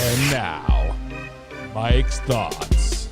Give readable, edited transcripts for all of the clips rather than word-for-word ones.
And now, Mike's thoughts.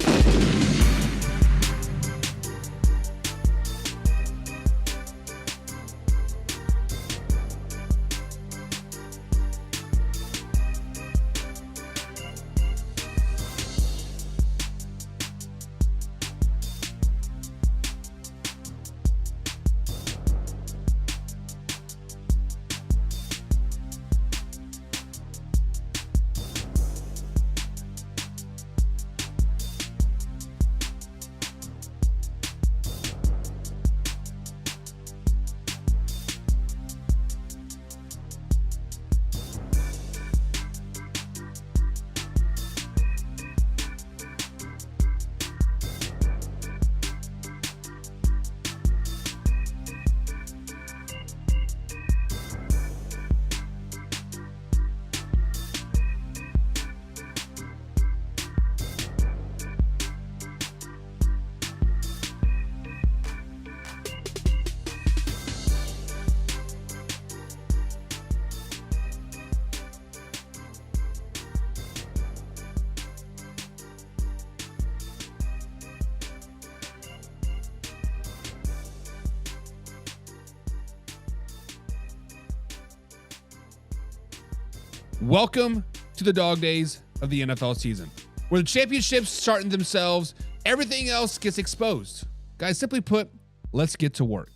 Welcome to the dog days of the NFL season, where the championships start themselves, everything else gets exposed. Guys, simply put, let's get to work.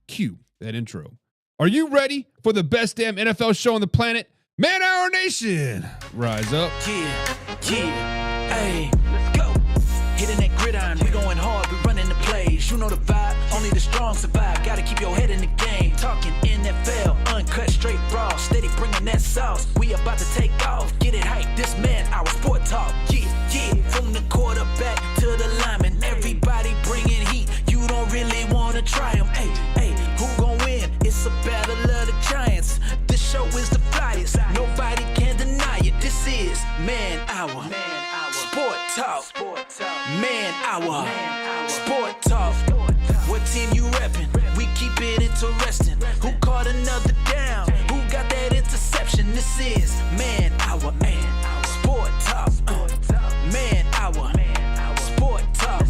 Cue that intro. Are you ready for the best damn NFL show on the planet? Man Hour Nation, rise up. Yeah, hey, let's go. Hitting that gridiron, we going hard, we running the plays. You know the vibe, only the strong survive. Gotta keep your head in the game. Talking NFL, uncut, straight raw, steady bringing that sauce. We about to take off, get it hype. This man, our sport talk. Yeah, from the quarterback to the lineman, everybody bringing heat. You don't really wanna try them. Hey, who gon' win? It's a battle of the giants. This show is the flyest, nobody can deny it. This is Man Hour. Sport Talk. Man Hour. Sport Talk. What team you reppin'? We keep it interesting. Who caught another down? Who got that interception? This is Man Hour. Sport Talk. Man Hour. Sport Talk.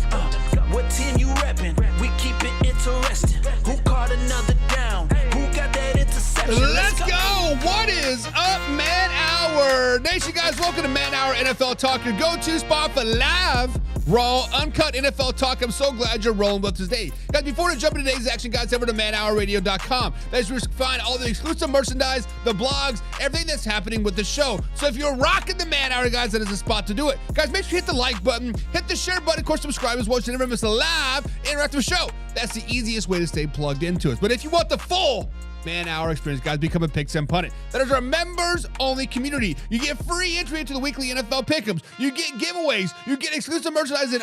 What team you reppin'? We keep it interesting. Who caught another down? Who got that interception? Let's go. What is up, Man Hour Nation, guys? Welcome to Man Hour NFL Talk, your go-to spot for live, raw, uncut NFL talk. I'm so glad you're rolling with us today. Guys, before we jump into today's action, guys, head over to manhourradio.com. That's where you find all the exclusive merchandise, the blogs, everything that's happening with the show. So if you're rocking the Man Hour, guys, that is the spot to do it. Guys, make sure you hit the like button, hit the share button, of course, subscribe as well, so you never miss a live interactive show. That's the easiest way to stay plugged into us. But if you want the full Man Hour experience, guys, become a Picks and Punt It. That is our members-only community. You get free entry into the weekly NFL Pick'ems. You get giveaways. You get exclusive merchandise and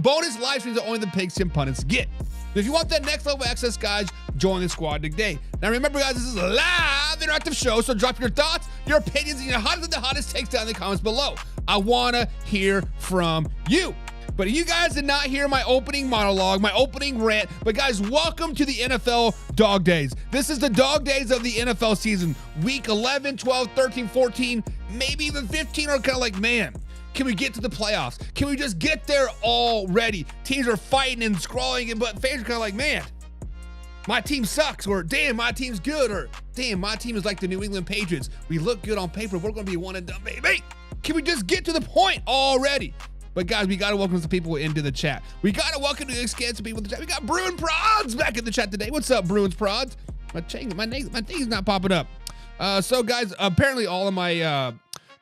bonus live streams that only the Picks and Punnets get. If you want that next level access, guys, join the squad today. Now, remember, guys, this is a live interactive show, so drop your thoughts, your opinions, and your hottest takes down in the comments below. I want to hear from you. But you guys did not hear my opening monologue, my opening rant. But guys, welcome to the NFL Dog Days. This is the dog days of the NFL season. Week 11, 12, 13, 14, maybe even 15 are kind of like, man, can we get to the playoffs? Can we just get there already? Teams are fighting and scrawling, but fans are kind of like, man, my team sucks, or damn, my team's good, or damn, my team is like the New England Patriots. We look good on paper. We're going to be one and done, baby. Can we just get to the point already? But guys, we got to welcome some people into the chat. We got to welcome some people in the chat. We got Bruin Prods back in the chat today. What's up, Bruins Prods? My thing is not popping up. So guys, apparently all of my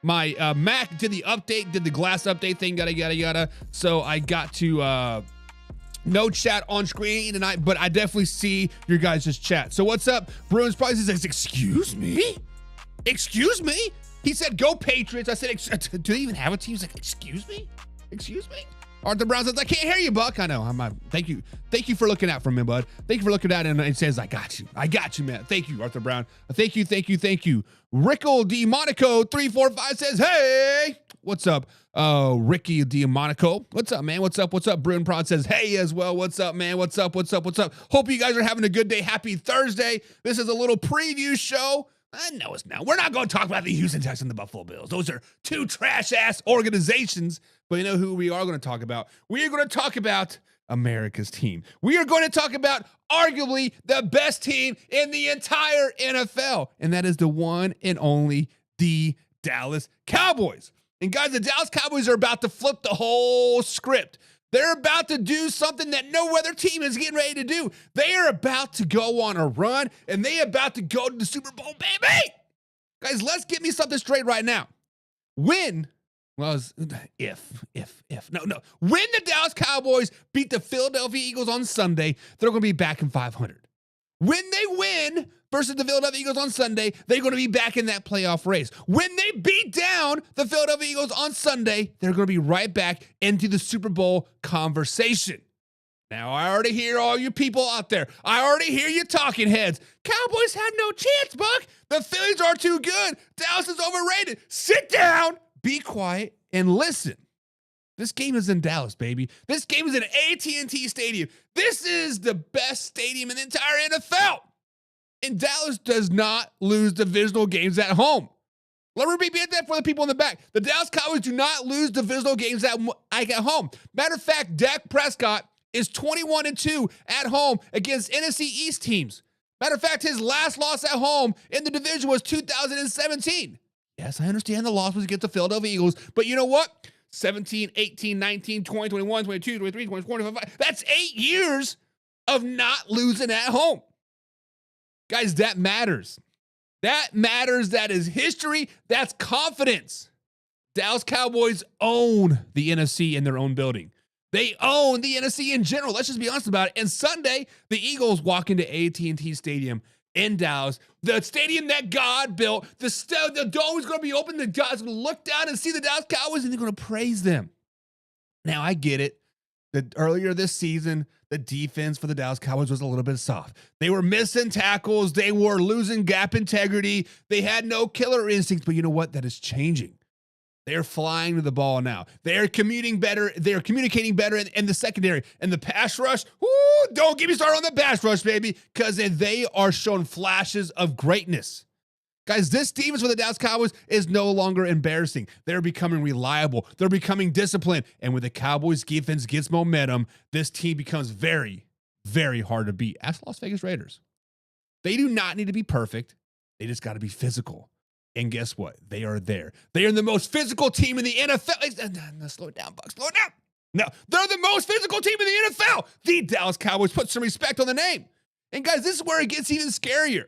Mac did the update, did the glass update thing, yada. So I got to no chat on screen tonight, but I definitely see your guys' chat. So what's up, Bruins Prods? He says, excuse me? Excuse me? He said, go Patriots. I said, do they even have a team? He's like, excuse me? Excuse me? Arthur Brown says, I can't hear you, Buck. I know. Thank you. Thank you for looking out for me, bud. Thank you for looking out. And it says, I got you, man. Thank you, Arthur Brown. Thank you. Rickle D. Monaco 345 says, hey, what's up? Ricky D. Monaco. What's up, man? What's up? Bruin Prod says, hey, as well. What's up, man? What's up? Hope you guys are having a good day. Happy Thursday. This is a little preview show. No, it's not. We're not going to talk about the Houston Texans and the Buffalo Bills. Those are two trash-ass organizations. But you know who we are going to talk about? We are going to talk about America's team. We are going to talk about arguably the best team in the entire NFL. And that is the one and only the Dallas Cowboys. And guys, the Dallas Cowboys are about to flip the whole script. They're about to do something that no other team is getting ready to do. They are about to go on a run, and they are about to go to the Super Bowl, baby. Guys, let's get me something straight right now. When the Dallas Cowboys beat the Philadelphia Eagles on Sunday, they're going to be back in 500. When they win versus the Philadelphia Eagles on Sunday, they're going to be back in that playoff race. When they beat down the Philadelphia Eagles on Sunday, they're going to be right back into the Super Bowl conversation. Now, I already hear all you people out there. I already hear you talking heads. Cowboys have no chance, Buck. The Phillies are too good. Dallas is overrated. Sit down, be quiet, and listen. This game is in Dallas, baby. This game is in AT&T Stadium. This is the best stadium in the entire NFL. And Dallas does not lose divisional games at home. Let me repeat that for the people in the back. The Dallas Cowboys do not lose divisional games at home. Matter of fact, Dak Prescott is 21-2 at home against NFC East teams. Matter of fact, his last loss at home in the division was 2017. Yes, I understand the loss was against the Philadelphia Eagles, but you know what? 17, 18, 19, 20, 21, 22, 23, 24, 25. That's 8 years of not losing at home. Guys, that matters. That matters. That is history. That's confidence. Dallas Cowboys own the NFC in their own building. They own the NFC in general. Let's just be honest about it. And Sunday, the Eagles walk into AT&T Stadium in Dallas, the stadium that God built. The door is going to be open. The God's going to look down and see the Dallas Cowboys, and they're going to praise them. Now, I get it. That earlier this season, the defense for the Dallas Cowboys was a little bit soft. They were missing tackles. They were losing gap integrity. They had no killer instincts. But you know what? That is changing. They're flying to the ball now. They're communicating better. They're communicating better in the secondary. And the pass rush, don't get me started on the pass rush, baby, because they are showing flashes of greatness. Guys, this defense for the Dallas Cowboys is no longer embarrassing. They're becoming reliable. They're becoming disciplined. And when the Cowboys defense gets momentum, this team becomes very, very hard to beat. Ask Las Vegas Raiders. They do not need to be perfect. They just got to be physical. And guess what? They are there. They are the most physical team in the NFL. No, slow it down, Bucs. Slow it down. No, they're the most physical team in the NFL. The Dallas Cowboys. Put some respect on the name. And guys, this is where it gets even scarier.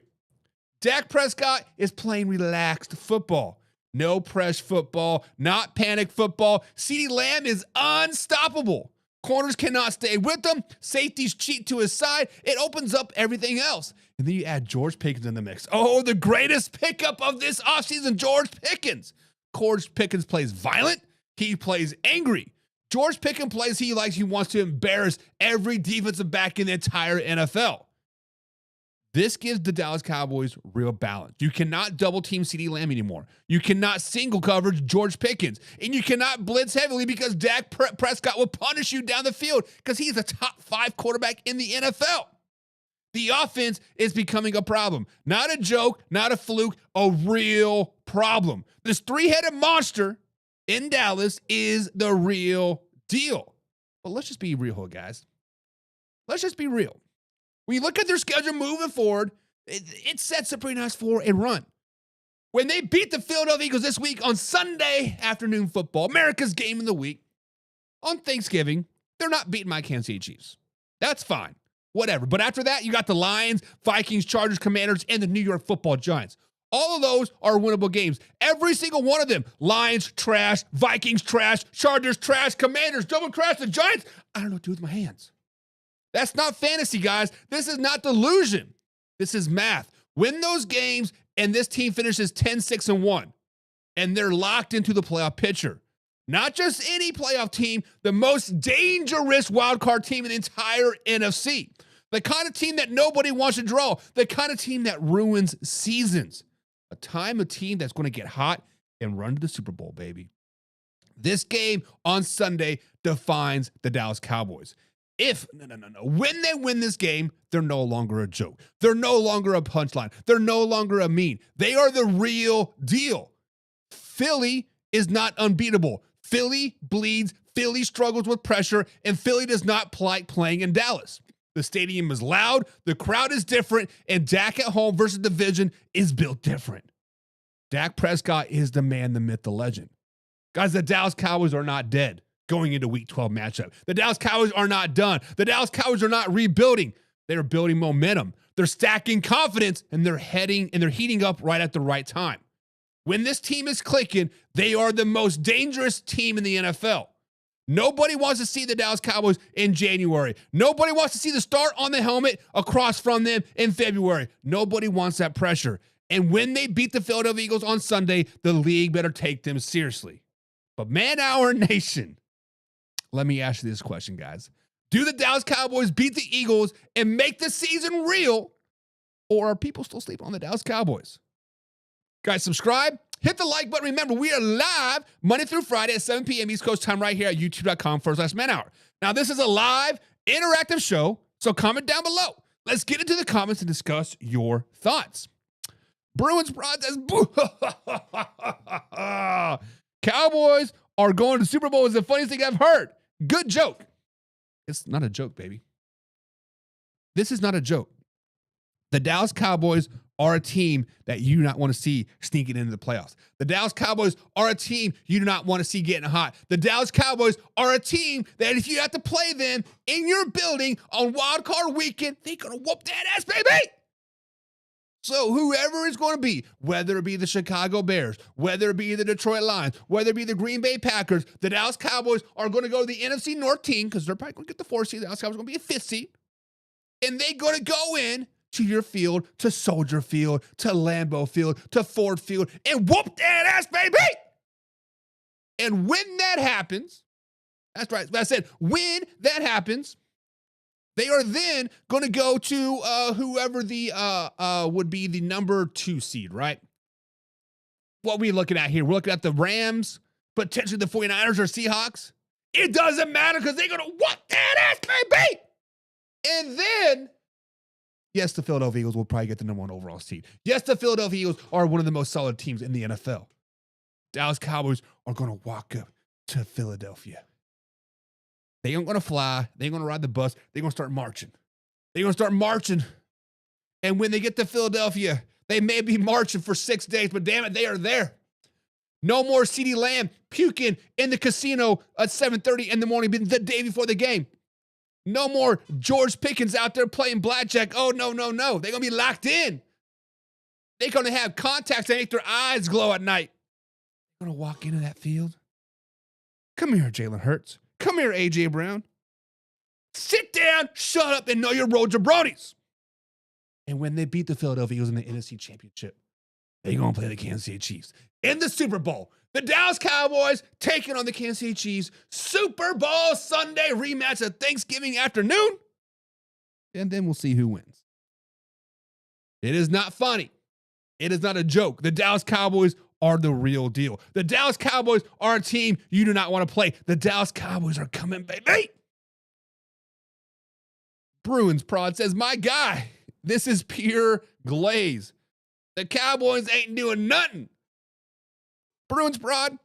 Dak Prescott is playing relaxed football. No press football, not panic football. CeeDee Lamb is unstoppable. Corners cannot stay with him. Safeties cheat to his side. It opens up everything else. And then you add George Pickens in the mix. Oh, the greatest pickup of this offseason, George Pickens. George Pickens plays violent. He plays angry. George Pickens plays he likes. He wants to embarrass every defensive back in the entire NFL. This gives the Dallas Cowboys real balance. You cannot double team CeeDee Lamb anymore. You cannot single coverage George Pickens. And you cannot blitz heavily because Dak Prescott will punish you down the field because he's a top 5 quarterback in the NFL. The offense is becoming a problem. Not a joke, not a fluke, a real problem. This 3-headed monster in Dallas is the real deal. But let's just be real, guys. Let's just be real. When you look at their schedule moving forward, it sets a pretty nice 4-and run. When they beat the Philadelphia Eagles this week on Sunday afternoon football, America's game of the week, on Thanksgiving, they're not beating my Kansas City Chiefs. That's fine. Whatever. But after that, you got the Lions, Vikings, Chargers, Commanders, and the New York Football Giants. All of those are winnable games. Every single one of them. Lions, trash. Vikings, trash. Chargers, trash. Commanders, double trash. The Giants, I don't know what to do with my hands. That's not fantasy, guys. This is not delusion. This is math. Win those games, and this team finishes 10-6-1. And they're locked into the playoff picture. Not just any playoff team, the most dangerous wildcard team in the entire NFC. The kind of team that nobody wants to draw. The kind of team that ruins seasons. A team that's going to get hot and run to the Super Bowl, baby. This game on Sunday defines the Dallas Cowboys. When they win this game, they're no longer a joke. They're no longer a punchline. They're no longer a meme. They are the real deal. Philly is not unbeatable. Philly bleeds. Philly struggles with pressure, and Philly does not like playing in Dallas. The stadium is loud, the crowd is different, and Dak at home versus division is built different. Dak Prescott is the man, the myth, the legend. Guys, the Dallas Cowboys are not dead going into Week 12 matchup. The Dallas Cowboys are not done. The Dallas Cowboys are not rebuilding. They're building momentum. They're stacking confidence, and they're heating up right at the right time. When this team is clicking, they are the most dangerous team in the NFL. Nobody wants to see the Dallas Cowboys in January. Nobody wants to see the start on the helmet across from them in February. Nobody wants that pressure. And when they beat the Philadelphia Eagles on Sunday, the league better take them seriously. But Man Hour Nation, let me ask you this question, guys. Do the Dallas Cowboys beat the Eagles and make the season real? Or are people still sleeping on the Dallas Cowboys? Guys, subscribe. Hit the like button. Remember, we are live Monday through Friday at 7 p.m. East Coast time right here at youtube.com/Man Hour. Now, this is a live, interactive show, so comment down below. Let's get into the comments and discuss your thoughts. Bruins Broad says, Cowboys are going to the Super Bowl is the funniest thing I've heard. Good joke. It's not a joke, baby. This is not a joke. The Dallas Cowboys are a team that you do not want to see sneaking into the playoffs. The Dallas Cowboys are a team you do not want to see getting hot. The Dallas Cowboys are a team that if you have to play them in your building on Wild Card Weekend, they're going to whoop that ass, baby. So whoever it's going to be, whether it be the Chicago Bears, whether it be the Detroit Lions, whether it be the Green Bay Packers, the Dallas Cowboys are going to go to the NFC North team because they're probably going to get the 4th seed. The Dallas Cowboys are going to be a 5th seed. And they're going to go in to your field, to Soldier Field, to Lambeau Field, to Ford Field, and whoop that ass, baby! And when that happens, that's right, I said, when that happens, they are then going to go to whoever the would be the number 2 seed, right? What are we looking at here? We're looking at the Rams, potentially the 49ers or Seahawks. It doesn't matter because they're going to whoop that ass, baby! And then, yes, the Philadelphia Eagles will probably get the number 1 overall seed. Yes, the Philadelphia Eagles are one of the most solid teams in the NFL. Dallas Cowboys are going to walk up to Philadelphia. They ain't going to fly. They ain't going to ride the bus. They're going to start marching. They're going to start marching. And when they get to Philadelphia, they may be marching for 6 days, but damn it, they are there. No more CeeDee Lamb puking in the casino at 7:30 in the morning the day before the game. No more George Pickens out there playing blackjack. Oh, no. They're going to be locked in. They're going to have contacts that make their eyes glow at night. They're going to walk into that field. Come here, Jalen Hurts. Come here, A.J. Brown. Sit down, shut up, and know your road jabronis. And when they beat the Philadelphia Eagles in the NFC Championship, they're going to play the Kansas City Chiefs in the Super Bowl. The Dallas Cowboys taking on the Kansas City Chiefs. Super Bowl Sunday rematch of Thanksgiving afternoon. And then we'll see who wins. It is not funny. It is not a joke. The Dallas Cowboys are the real deal. The Dallas Cowboys are a team you do not want to play. The Dallas Cowboys are coming, baby. Bruins Prod says, my guy, this is pure glaze. The Cowboys ain't doing nothing. Bruins Prod,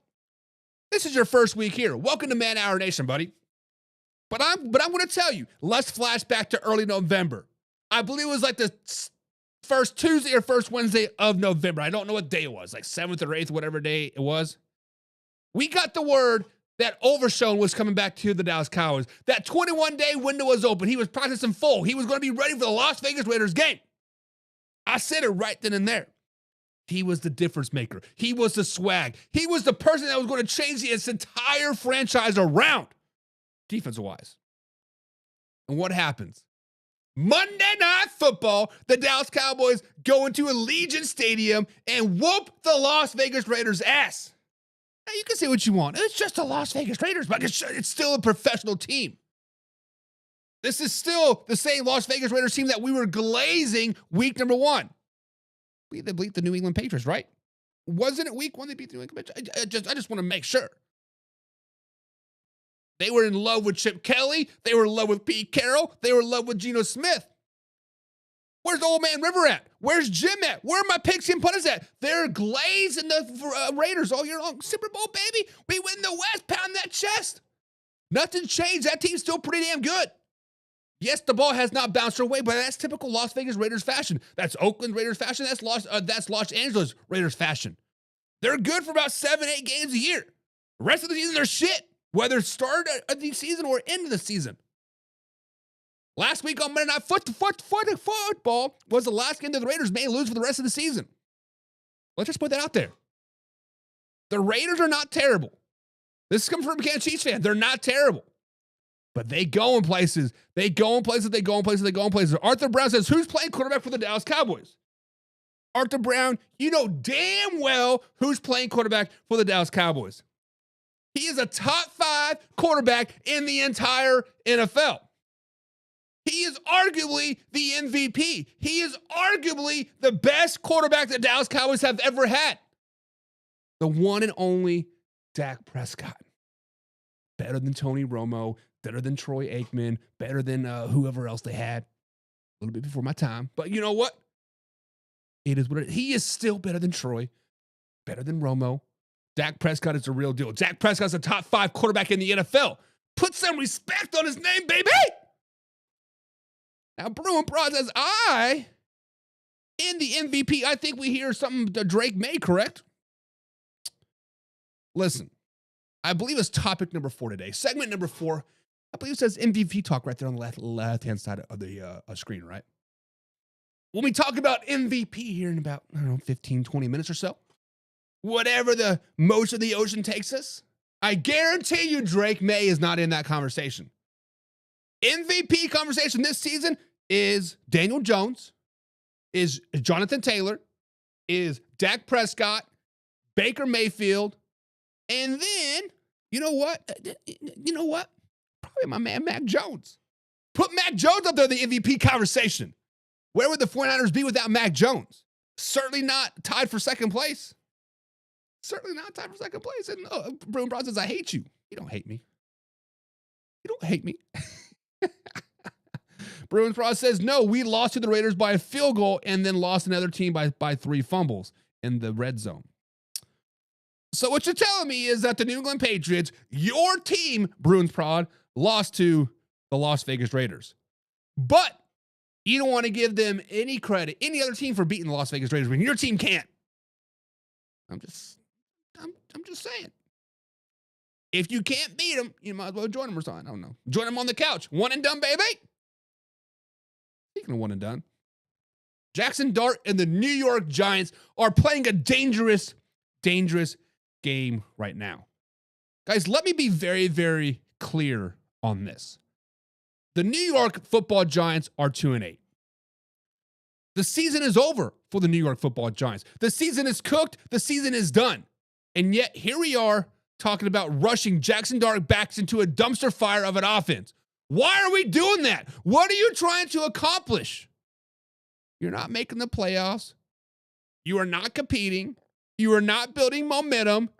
this is your first week here. Welcome to Man Hour Nation, buddy. But I'm going to tell you, let's flash back to early November. I believe it was like the first Tuesday or first Wednesday of November. I don't know what day it was, like 7th or 8th, whatever day it was. We got the word that Overshown was coming back to the Dallas Cowboys. That 21-day window was open. He was practicing full. He was going to be ready for the Las Vegas Raiders game. I said it right then and there. He was the difference maker. He was the swag. He was the person that was going to change this entire franchise around, defensive-wise. And what happens? Monday Night Football, the Dallas Cowboys go into Allegiant Stadium and whoop the Las Vegas Raiders' ass. Now, you can say what you want. It's just the Las Vegas Raiders, but it's still a professional team. This is still the same Las Vegas Raiders team that we were glazing week number 1. They beat the New England Patriots, right? Wasn't it week 1 they beat the New England Patriots? I just want to make sure. They were in love with Chip Kelly. They were in love with Pete Carroll. They were in love with Geno Smith. Where's the old man River at? Where's Jim at? Where are my pigskin punters at? They're glazing the Raiders all year long. Super Bowl, baby. We win the West. Pound that chest. Nothing changed. That team's still pretty damn good. Yes, the ball has not bounced away, but that's typical Las Vegas Raiders fashion. That's Oakland Raiders fashion. That's Los Angeles Raiders fashion. They're good for about 7-8 games a year. The rest of the season, they're shit. Whether start of the season or end of the season. Last week on Monday Night Football was the last game that the Raiders may lose for the rest of the season. Let's just put that out there. The Raiders are not terrible. This is coming from a Kansas Chiefs fan. They're not terrible. But they go in places. They go in places. Arthur Brown says, who's playing quarterback for the Dallas Cowboys? Arthur Brown, you know damn well who's playing quarterback for the Dallas Cowboys. He is a top 5 quarterback in the entire NFL. He is arguably the MVP. He is arguably the best quarterback the Dallas Cowboys have ever had. The one and only Dak Prescott. Better than Tony Romo, better than Troy Aikman, better than whoever else they had. A little bit before my time. But you know what? It is what it is. He is still better than Troy, better than Romo. Dak Prescott is the real deal. Dak Prescott's a top 5 quarterback in the NFL. Put some respect on his name, baby. Now, Bruin Prod says, in the MVP, I think we hear something that Drake May, correct? Listen, I believe it's topic number 4 today. Segment number 4, I believe it says MVP talk right there on the left-hand side of the screen, right? When we talk about MVP here in about, 15, 20 minutes or so, whatever the motion of the ocean takes us, I guarantee you Drake May is not in that conversation. MVP conversation this season is Daniel Jones, is Jonathan Taylor, is Dak Prescott, Baker Mayfield, and then, you know what? Probably my man Mac Jones. Put Mac Jones up there in the MVP conversation. Where would the 49ers be without Mac Jones? Certainly not tied for second place. And Bruin Brown says, I hate you. You don't hate me. Bruins Pro says, no, we lost to the Raiders by a field goal and then lost another team by 3 fumbles in the red zone. So what you're telling me is that the New England Patriots, your team, Bruins Prod, lost to the Las Vegas Raiders. But you don't want to give them any credit, any other team for beating the Las Vegas Raiders when your team can't. I'm just saying. If you can't beat them, you might as well join them or something. I don't know. Join them on the couch. One and done, baby. Speaking of one and done, Jaxson Dart and the New York Giants are playing a dangerous game right now. Guys, let me be very, very clear on this. The New York Football Giants are 2-8. The season is over for the New York Football Giants. The season is cooked. The season is done. And yet here we are talking about rushing Jaxson Dart back into a dumpster fire of an offense. Why are we doing that? What are you trying to accomplish? You're not making the playoffs. You are not competing. You are not building momentum.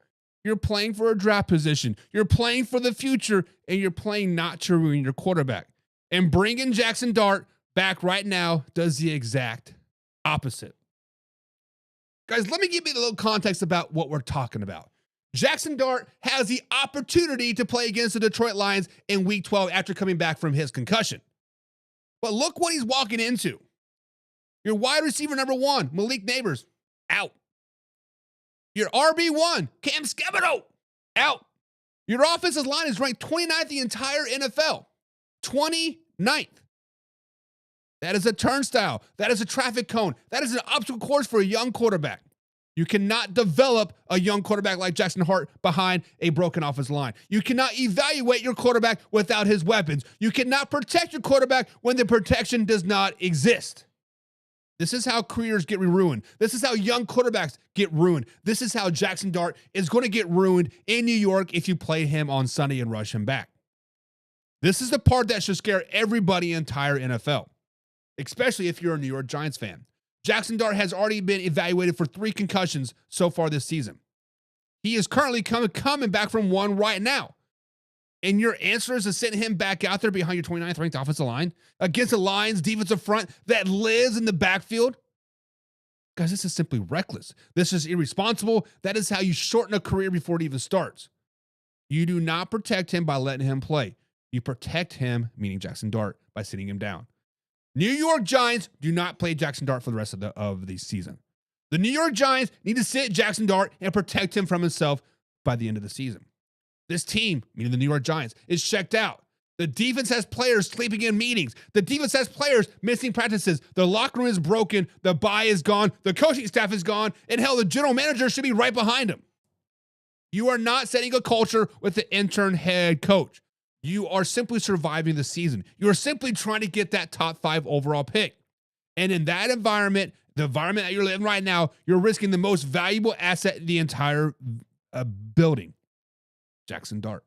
You're playing for a draft position. You're playing for the future, and you're playing not to ruin your quarterback. And bringing Jaxson Dart back right now does the exact opposite. Guys, let me give you a little context about what we're talking about. Jaxson Dart has the opportunity to play against the Detroit Lions in Week 12 after coming back from his concussion. But look what he's walking into. Your wide receiver number 1, Malik Neighbors, out. Your RB1, Cam Scabino, out. Your offensive line is ranked 29th the entire NFL. 29th. That is a turnstile. That is a traffic cone. That is an obstacle course for a young quarterback. You cannot develop a young quarterback like Jaxson Dart behind a broken offensive line. You cannot evaluate your quarterback without his weapons. You cannot protect your quarterback when the protection does not exist. This is how careers get ruined. This is how young quarterbacks get ruined. This is how Jaxson Dart is going to get ruined in New York if you play him on Sunday and rush him back. This is the part that should scare everybody in the entire NFL, especially if you're a New York Giants fan. Jaxson Dart has already been evaluated for 3 concussions so far this season. He is currently coming back from one right now. And your answer is to send him back out there behind your 29th ranked offensive line against the Lions defensive front that lives in the backfield? Guys, this is simply reckless. This is irresponsible. That is how you shorten a career before it even starts. You do not protect him by letting him play. You protect him, meaning Jaxson Dart, by sitting him down. New York Giants do not play Jaxson Dart for the rest of the season. The New York Giants need to sit Jaxson Dart and protect him from himself by the end of the season. This team, meaning the New York Giants, is checked out. The defense has players sleeping in meetings. The defense has players missing practices. The locker room is broken. The bye is gone. The coaching staff is gone. And hell, the general manager should be right behind him. You are not setting a culture with the intern head coach. You are simply surviving the season. You are simply trying to get that top 5 overall pick. And in that environment, the environment that you're living right now, you're risking the most valuable asset in the entire building. Jaxson Dart.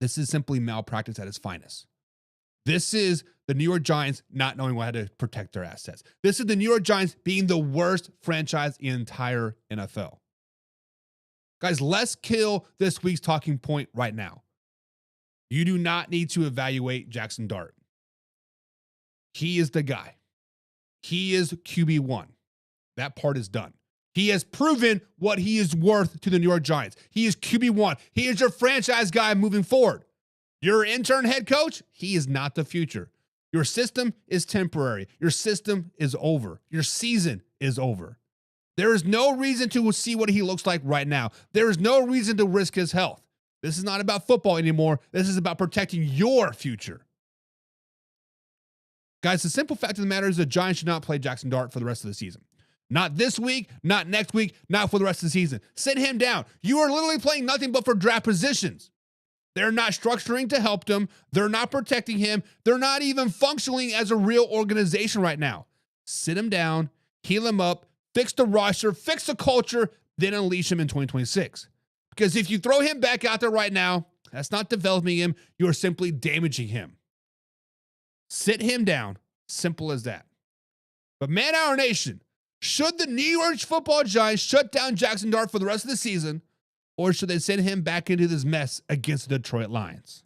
This is simply malpractice at its finest. This is the New York Giants not knowing how to protect their assets. This is the New York Giants being the worst franchise in the entire NFL. Guys, let's kill this week's talking point right now. You do not need to evaluate Jaxson Dart. He is the guy. He is QB1. That part is done. He has proven what he is worth to the New York Giants. He is QB1. He is your franchise guy moving forward. Your intern head coach, he is not the future. Your system is temporary. Your system is over. Your season is over. There is no reason to see what he looks like right now. There is no reason to risk his health. This is not about football anymore. This is about protecting your future. Guys, the simple fact of the matter is the Giants should not play Jaxson Dart for the rest of the season. Not this week, not next week, not for the rest of the season. Sit him down. You are literally playing nothing but for draft positions. They're not structuring to help them. They're not protecting him. They're not even functioning as a real organization right now. Sit him down, heal him up, fix the roster, fix the culture, then unleash him in 2026. Because if you throw him back out there right now, that's not developing him. You are simply damaging him. Sit him down. Simple as that. But Man Hour Nation, should the New York Football Giants shut down Jaxson Dart for the rest of the season, or should they send him back into this mess against the Detroit Lions?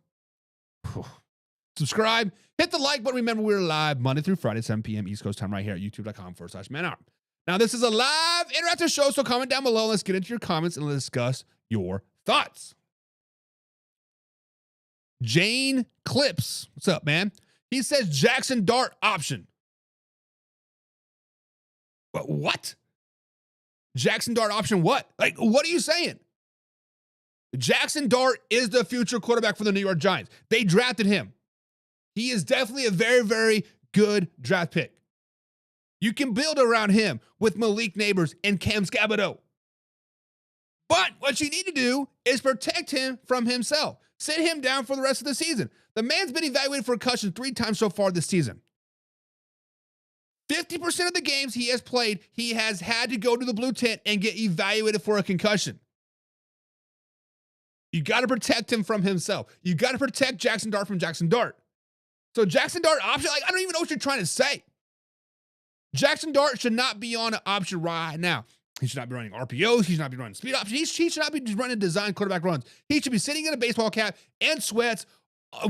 Subscribe, hit the like button. Remember, we're live Monday through Friday, 7 p.m. East Coast time right here at youtube.com/manhour. Now, this is a live interactive show, so comment down below. Let's get into your comments and let's discuss your thoughts. Jane Clips, what's up, man? He says Jaxson Dart option. But what? Jaxson Dart option what? Like, what are you saying? Jaxson Dart is the future quarterback for the New York Giants. They drafted him. He is definitely a very, very good draft pick. You can build around him with Malik Neighbors and Cam Skabadow. But what you need to do is protect him from himself. Sit him down for the rest of the season. The man's been evaluated for a concussion 3 times so far this season. 50% of the games he has played, he has had to go to the blue tent and get evaluated for a concussion. You got to protect him from himself. You got to protect Jaxson Dart from Jaxson Dart. So Jaxson Dart option, like, I don't even know what you're trying to say. Jaxson Dart should not be on an option right now. He should not be running RPOs. He should not be running speed options. He should not be running design quarterback runs. He should be sitting in a baseball cap and sweats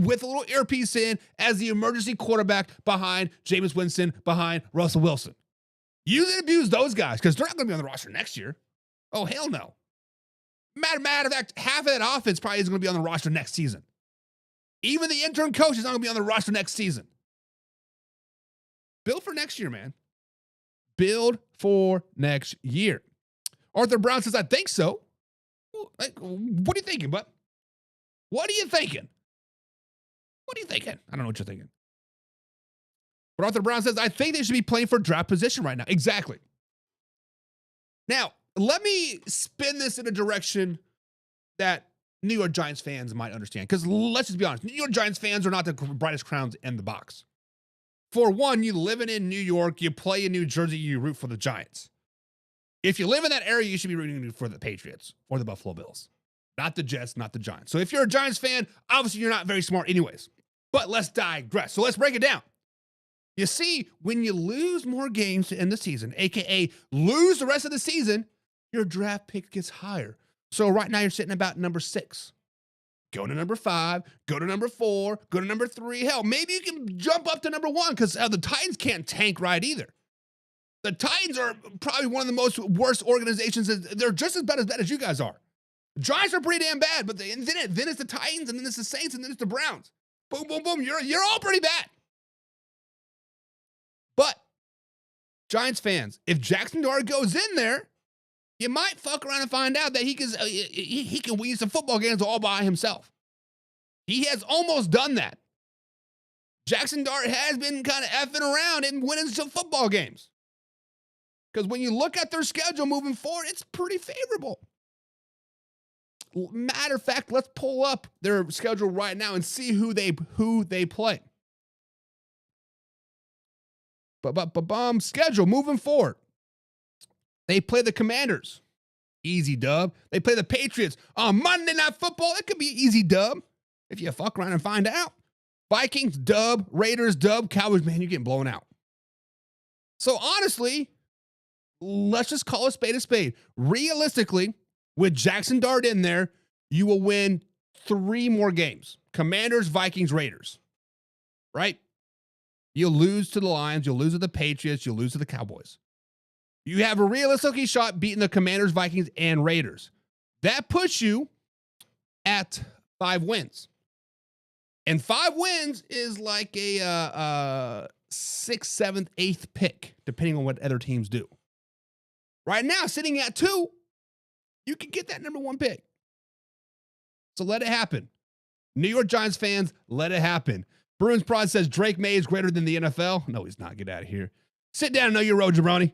with a little earpiece in as the emergency quarterback behind Jameis Winston, behind Russell Wilson. Use and abuse those guys because they're not going to be on the roster next year. Oh, hell no. Matter of fact, half of that offense probably isn't going to be on the roster next season. Even the intern coach is not going to be on the roster next season. Build for next year, man. Build for next year. Arthur Brown says, I think so. Like, what are you thinking, bud? What are you thinking? What are you thinking? I don't know what you're thinking. But Arthur Brown says, I think they should be playing for draft position right now. Exactly. Now, let me spin this in a direction that New York Giants fans might understand. Because let's just be honest, New York Giants fans are not the brightest crowns in the box. For one, you living in New York, you play in New Jersey, you root for the Giants. If you live in that area, you should be rooting for the Patriots or the Buffalo Bills. Not the Jets, not the Giants. So if you're a Giants fan, obviously you're not very smart anyways. But let's digress. So let's break it down. You see, when you lose more games to end the season, aka lose the rest of the season, your draft pick gets higher. So right now you're sitting about number 6. go to number 5, go to number 4, go to number 3. Hell, maybe you can jump up to number 1 because the Titans can't tank right either. The Titans are probably one of the most worst organizations. They're just as bad as you guys are. The Giants are pretty damn bad, but then it's the Titans, and then it's the Saints, and then it's the Browns. Boom, boom, boom. You're all pretty bad. But Giants fans, if Jaxson Dart goes in there, you might fuck around and find out that he can win some football games all by himself. He has almost done that. Jaxson Dart has been kind of effing around and winning some football games. Because when you look at their schedule moving forward, it's pretty favorable. Matter of fact, let's pull up their schedule right now and see who they play. Schedule moving forward. They play the Commanders. Easy dub. They play the Patriots on Monday Night Football. It could be an easy dub if you fuck around and find out. Vikings, dub. Raiders, dub. Cowboys, man, you're getting blown out. So honestly, let's just call a spade. Realistically, with Jaxson Dart in there, you will win 3 more games. Commanders, Vikings, Raiders. Right? You'll lose to the Lions. You'll lose to the Patriots. You'll lose to the Cowboys. You have a realistic shot beating the Commanders, Vikings, and Raiders. That puts you at 5 wins. And 5 wins is like a 6th, 7th, 8th pick, depending on what other teams do. Right now, sitting at 2, you can get that number 1 pick. So let it happen. New York Giants fans, let it happen. Bruins Prod says Drake May is greater than the NFL. No, he's not. Get out of here. Sit down and know your road, jabroni.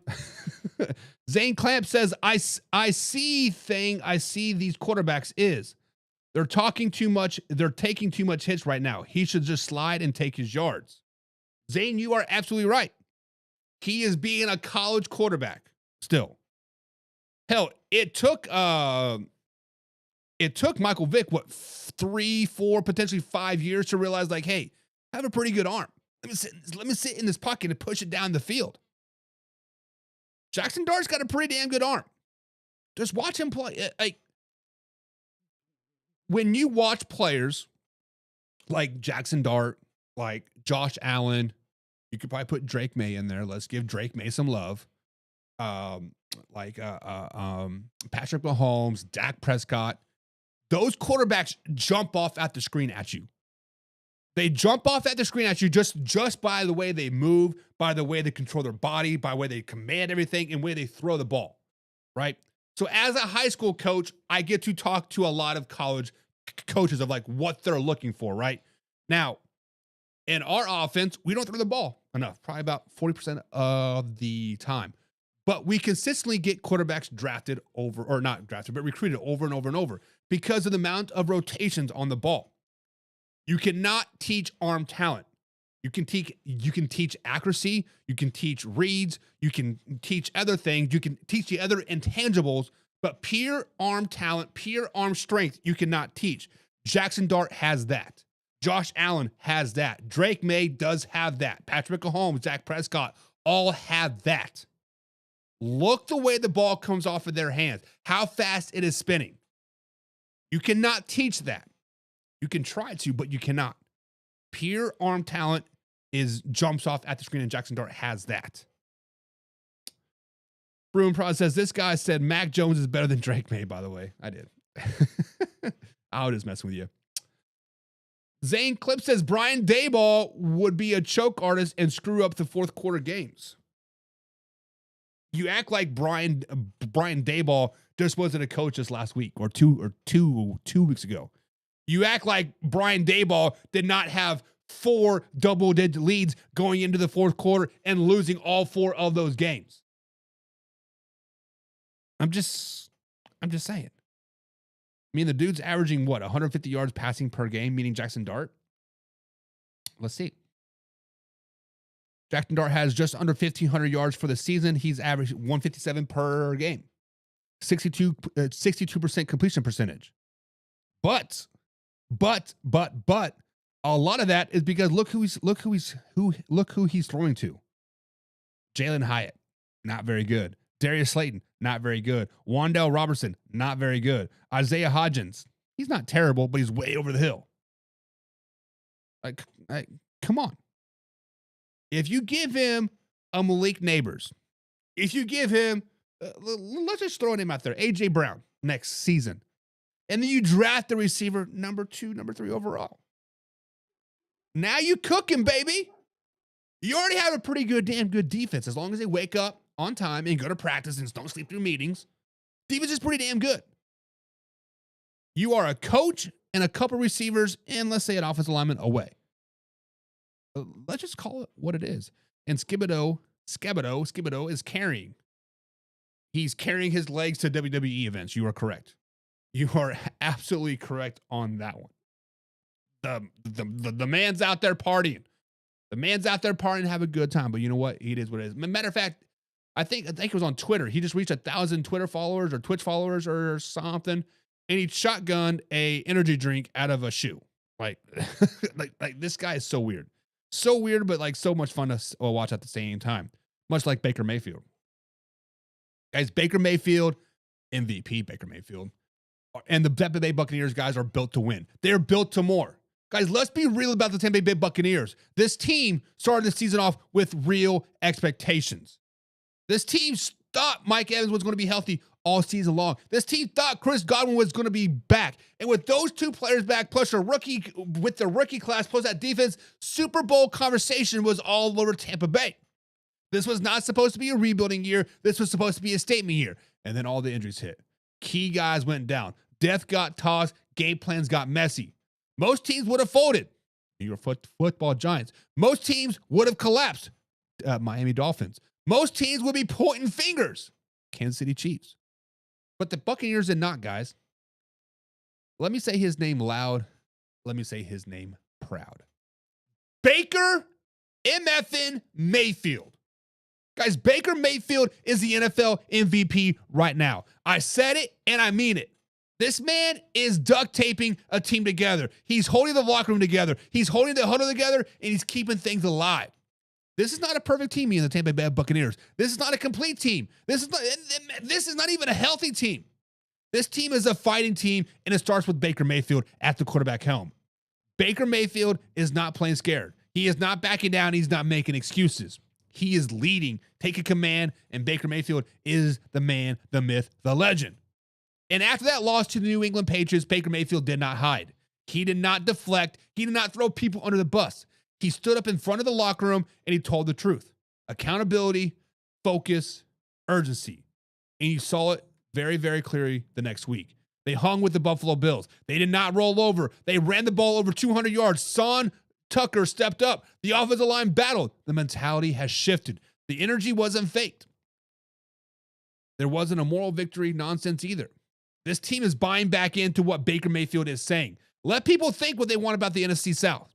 Zane Clamp says, I see these quarterbacks is they're talking too much. They're taking too much hits right now. He should just slide and take his yards. Zane, you are absolutely right. He is being a college quarterback still. Hell, it took Michael Vick, 3, 4, potentially 5 years to realize, like, hey, I have a pretty good arm. Let me sit in this pocket and push it down the field. Jaxson Dart's got a pretty damn good arm. Just watch him play. Like, when you watch players like Jaxson Dart, like Josh Allen, you could probably put Drake May in there. Let's give Drake May some love. Patrick Mahomes, Dak Prescott. Those quarterbacks jump off at the screen at you. They jump off at the screen at you just by the way they move, by the way they control their body, by the way they command everything, and way they throw the ball, right? So as a high school coach, I get to talk to a lot of college coaches of like what they're looking for, right? Now, in our offense, we don't throw the ball enough, probably about 40% of the time. But we consistently get quarterbacks drafted over, or not drafted, but recruited over and over and over because of the amount of rotations on the ball. You cannot teach arm talent. You can teach accuracy. You can teach reads. You can teach other things. You can teach the other intangibles, but pure arm talent, pure arm strength, you cannot teach. Jaxson Dart has that. Josh Allen has that. Drake May does have that. Patrick Mahomes, Dak Prescott, all have that. Look the way the ball comes off of their hands, how fast it is spinning. You cannot teach that. You can try to, but you cannot. Pure arm talent jumps off at the screen, and Jaxson Dart has that. Bruin Prod says, this guy said Mac Jones is better than Drake May, by the way. I did. I was just messing with you. Zane Clip says Brian Daboll would be a choke artist and screw up the fourth quarter games. You act like Brian Daboll just wasn't a coach this last week or two weeks ago. You act like Brian Daboll did not have 4 double-digit leads going into the fourth quarter and losing all 4 of those games. I'm just saying. I mean, the dude's averaging, 150 yards passing per game, meaning Jaxson Dart? Let's see. Jaxson Dart has just under 1,500 yards for the season. He's averaged 157 per game. 62% completion percentage. But a lot of that is because look who he's throwing to. Jalen Hyatt, not very good. Darius Slayton, not very good. Wan'Dale Robertson, not very good. Isaiah Hodgins, He's not terrible, but he's way over the hill. Like, come on. If you give him a Malik Neighbors, if you give him, let's just throw a name out there, A.J. Brown next season, and then you draft the receiver number 2, number 3 overall. Now you cooking, baby. You already have a pretty good, damn good defense. As long as they wake up on time and go to practice and don't sleep through meetings, defense is pretty damn good. You are a coach and a couple receivers and, let's say, an offensive lineman away. Let's just call it what it is. And Skibido is carrying. He's carrying his legs to WWE events. You are correct. You are absolutely correct on that one. The man's out there partying. The man's out there partying, have a good time. But you know what? It is what it is. Matter of fact, I think it was on Twitter. He just reached 1,000 Twitter followers or Twitch followers or something, and he shotgunned a energy drink out of a shoe. Like, like this guy is so weird. So weird, but like so much fun to watch at the same time. Much like Baker Mayfield. Guys, Baker Mayfield, MVP Baker Mayfield. And the Tampa Bay Buccaneers guys are built to win. They're built to more. Guys, let's be real about the Tampa Bay Buccaneers. This team started the season off with real expectations. This team thought Mike Evans was going to be healthy all season long. This team thought Chris Godwin was going to be back. And with those two players back, plus a rookie, with the rookie class, plus that defense, Super Bowl conversation was all over Tampa Bay. This was not supposed to be a rebuilding year. This was supposed to be a statement year. And then all the injuries hit. Key guys went down. Death got tossed. Game plans got messy. Most teams would have folded. New York football Giants. Most teams would have collapsed. Miami Dolphins. Most teams would be pointing fingers. Kansas City Chiefs. But the Buccaneers did not, guys. Let me say his name loud. Let me say his name proud. Baker MFN Mayfield. Guys, Baker Mayfield is the NFL MVP right now. I said it and I mean it. This man is duct taping a team together. He's holding the locker room together. He's holding the huddle together, and he's keeping things alive. This is not a perfect team in the Tampa Bay Buccaneers. This is not a complete team. This is not even a healthy team. This team is a fighting team, and it starts with Baker Mayfield at the quarterback helm. Baker Mayfield is not playing scared. He is not backing down. He's not making excuses. He is leading, taking command, and Baker Mayfield is the man, the myth, the legend. And after that loss to the New England Patriots, Baker Mayfield did not hide. He did not deflect. He did not throw people under the bus. He stood up in front of the locker room and he told the truth. Accountability, focus, urgency. And you saw it very, very clearly the next week. They hung with the Buffalo Bills. They did not roll over. They ran the ball over 200 yards. Son Tucker stepped up. The offensive line battled. The mentality has shifted. The energy wasn't faked. There wasn't a moral victory nonsense either. This team is buying back into what Baker Mayfield is saying. Let people think what they want about the NFC South.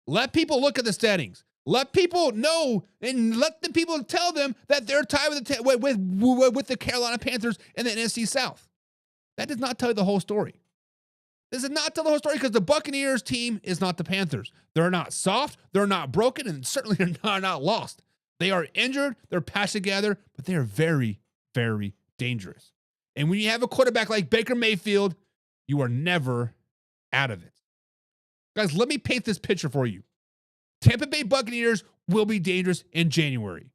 Let people look at the standings. Let people know and let the people tell them that they're tied with the Carolina Panthers in the NFC South. That does not tell you the whole story. This does not tell the whole story because the Buccaneers team is not the Panthers. They're not soft. They're not broken. And certainly they're not lost. They are injured. They're patched together, but they are very, very dangerous. And when you have a quarterback like Baker Mayfield, you are never out of it. Guys, let me paint this picture for you. Tampa Bay Buccaneers will be dangerous in January.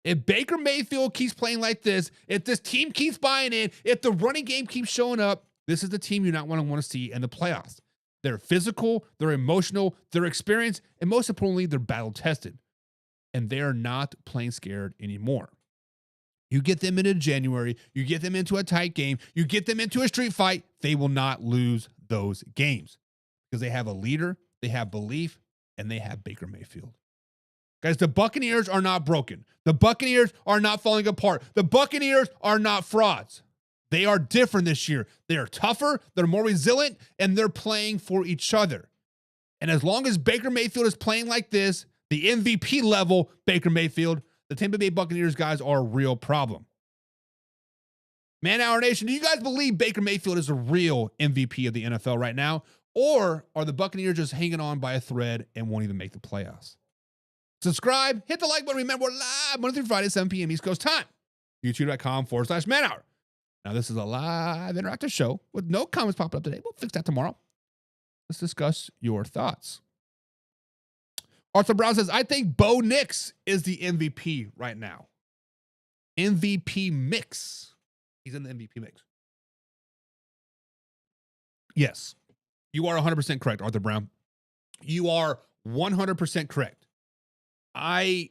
If Baker Mayfield keeps playing like this, if this team keeps buying in, if the running game keeps showing up, this is the team you not want to see in the playoffs. They're physical, they're emotional, they're experienced, and most importantly, they're battle-tested. And they're not playing scared anymore. You get them into January, you get them into a tight game, you get them into a street fight, they will not lose those games because they have a leader, they have belief, and they have Baker Mayfield. Guys, the Buccaneers are not broken. The Buccaneers are not falling apart. The Buccaneers are not frauds. They are different this year. They are tougher, they're more resilient, and they're playing for each other. And as long as Baker Mayfield is playing like this, the MVP level Baker Mayfield, the Tampa Bay Buccaneers guys are a real problem. Man Hour Nation, do you guys believe Baker Mayfield is a real MVP of the NFL right now? Or are the Buccaneers just hanging on by a thread and won't even make the playoffs? Subscribe, hit the like button. Remember, we're live Monday through Friday, 7 p.m. East Coast time. YouTube.com/Man Hour. Now, this is a live interactive show with no comments popping up today. We'll fix that tomorrow. Let's discuss your thoughts. Arthur Brown says, I think Bo Nix is the MVP right now. MVP mix. He's in the MVP mix. Yes, you are 100% correct, Arthur Brown. You are 100% correct. I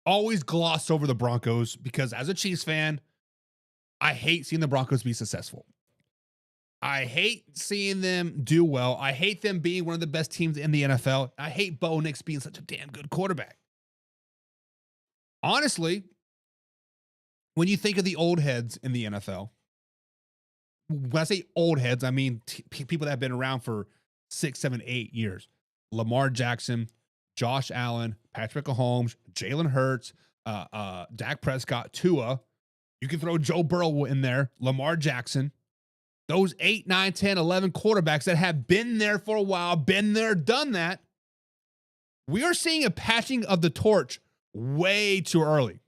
always gloss over the Broncos because as a Chiefs fan, I hate seeing the Broncos be successful. I hate seeing them do well. I hate them being one of the best teams in the NFL. I hate Bo Nix being such a damn good quarterback. Honestly, when you think of the old heads in the NFL, when I say old heads, I mean people that have been around for 6, 7, 8 years. Lamar Jackson, Josh Allen, Patrick Mahomes, Jalen Hurts, Dak Prescott, Tua. You can throw Joe Burrow in there, Lamar Jackson. Those 8, 9, 10, 11 quarterbacks that have been there for a while, been there, done that. We are seeing a passing of the torch way too early.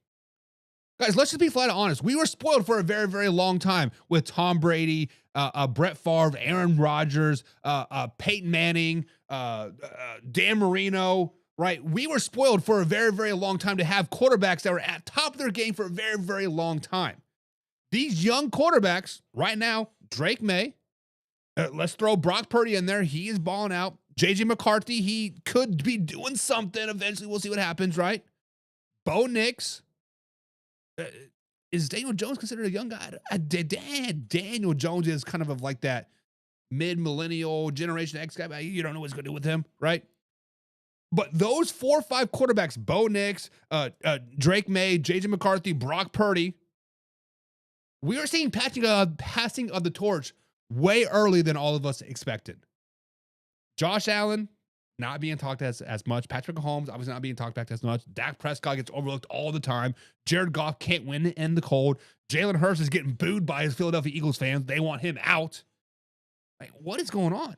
Guys, let's just be flat out honest. We were spoiled for a very, very long time with Tom Brady, Brett Favre, Aaron Rodgers, Peyton Manning, Dan Marino, right? We were spoiled for a very, very long time to have quarterbacks that were at top of their game for a very, very long time. These young quarterbacks right now, Drake May, let's throw Brock Purdy in there. He is balling out. JJ McCarthy, he could be doing something. Eventually, we'll see what happens, right? Bo Nix. Is Daniel Jones considered a young guy? Daniel Jones is kind of like that mid-millennial Generation X guy. You don't know what's going to do with him, right? But those 4 or 5 quarterbacks, Bo Nix, Drake May, JJ McCarthy, Brock Purdy, we are seeing passing of the torch way early than all of us expected. Josh Allen, not being talked as much. Patrick Mahomes, obviously not being talked back as much. Dak Prescott gets overlooked all the time. Jared Goff can't win in the cold. Jalen Hurts is getting booed by his Philadelphia Eagles fans. They want him out. Like, what is going on?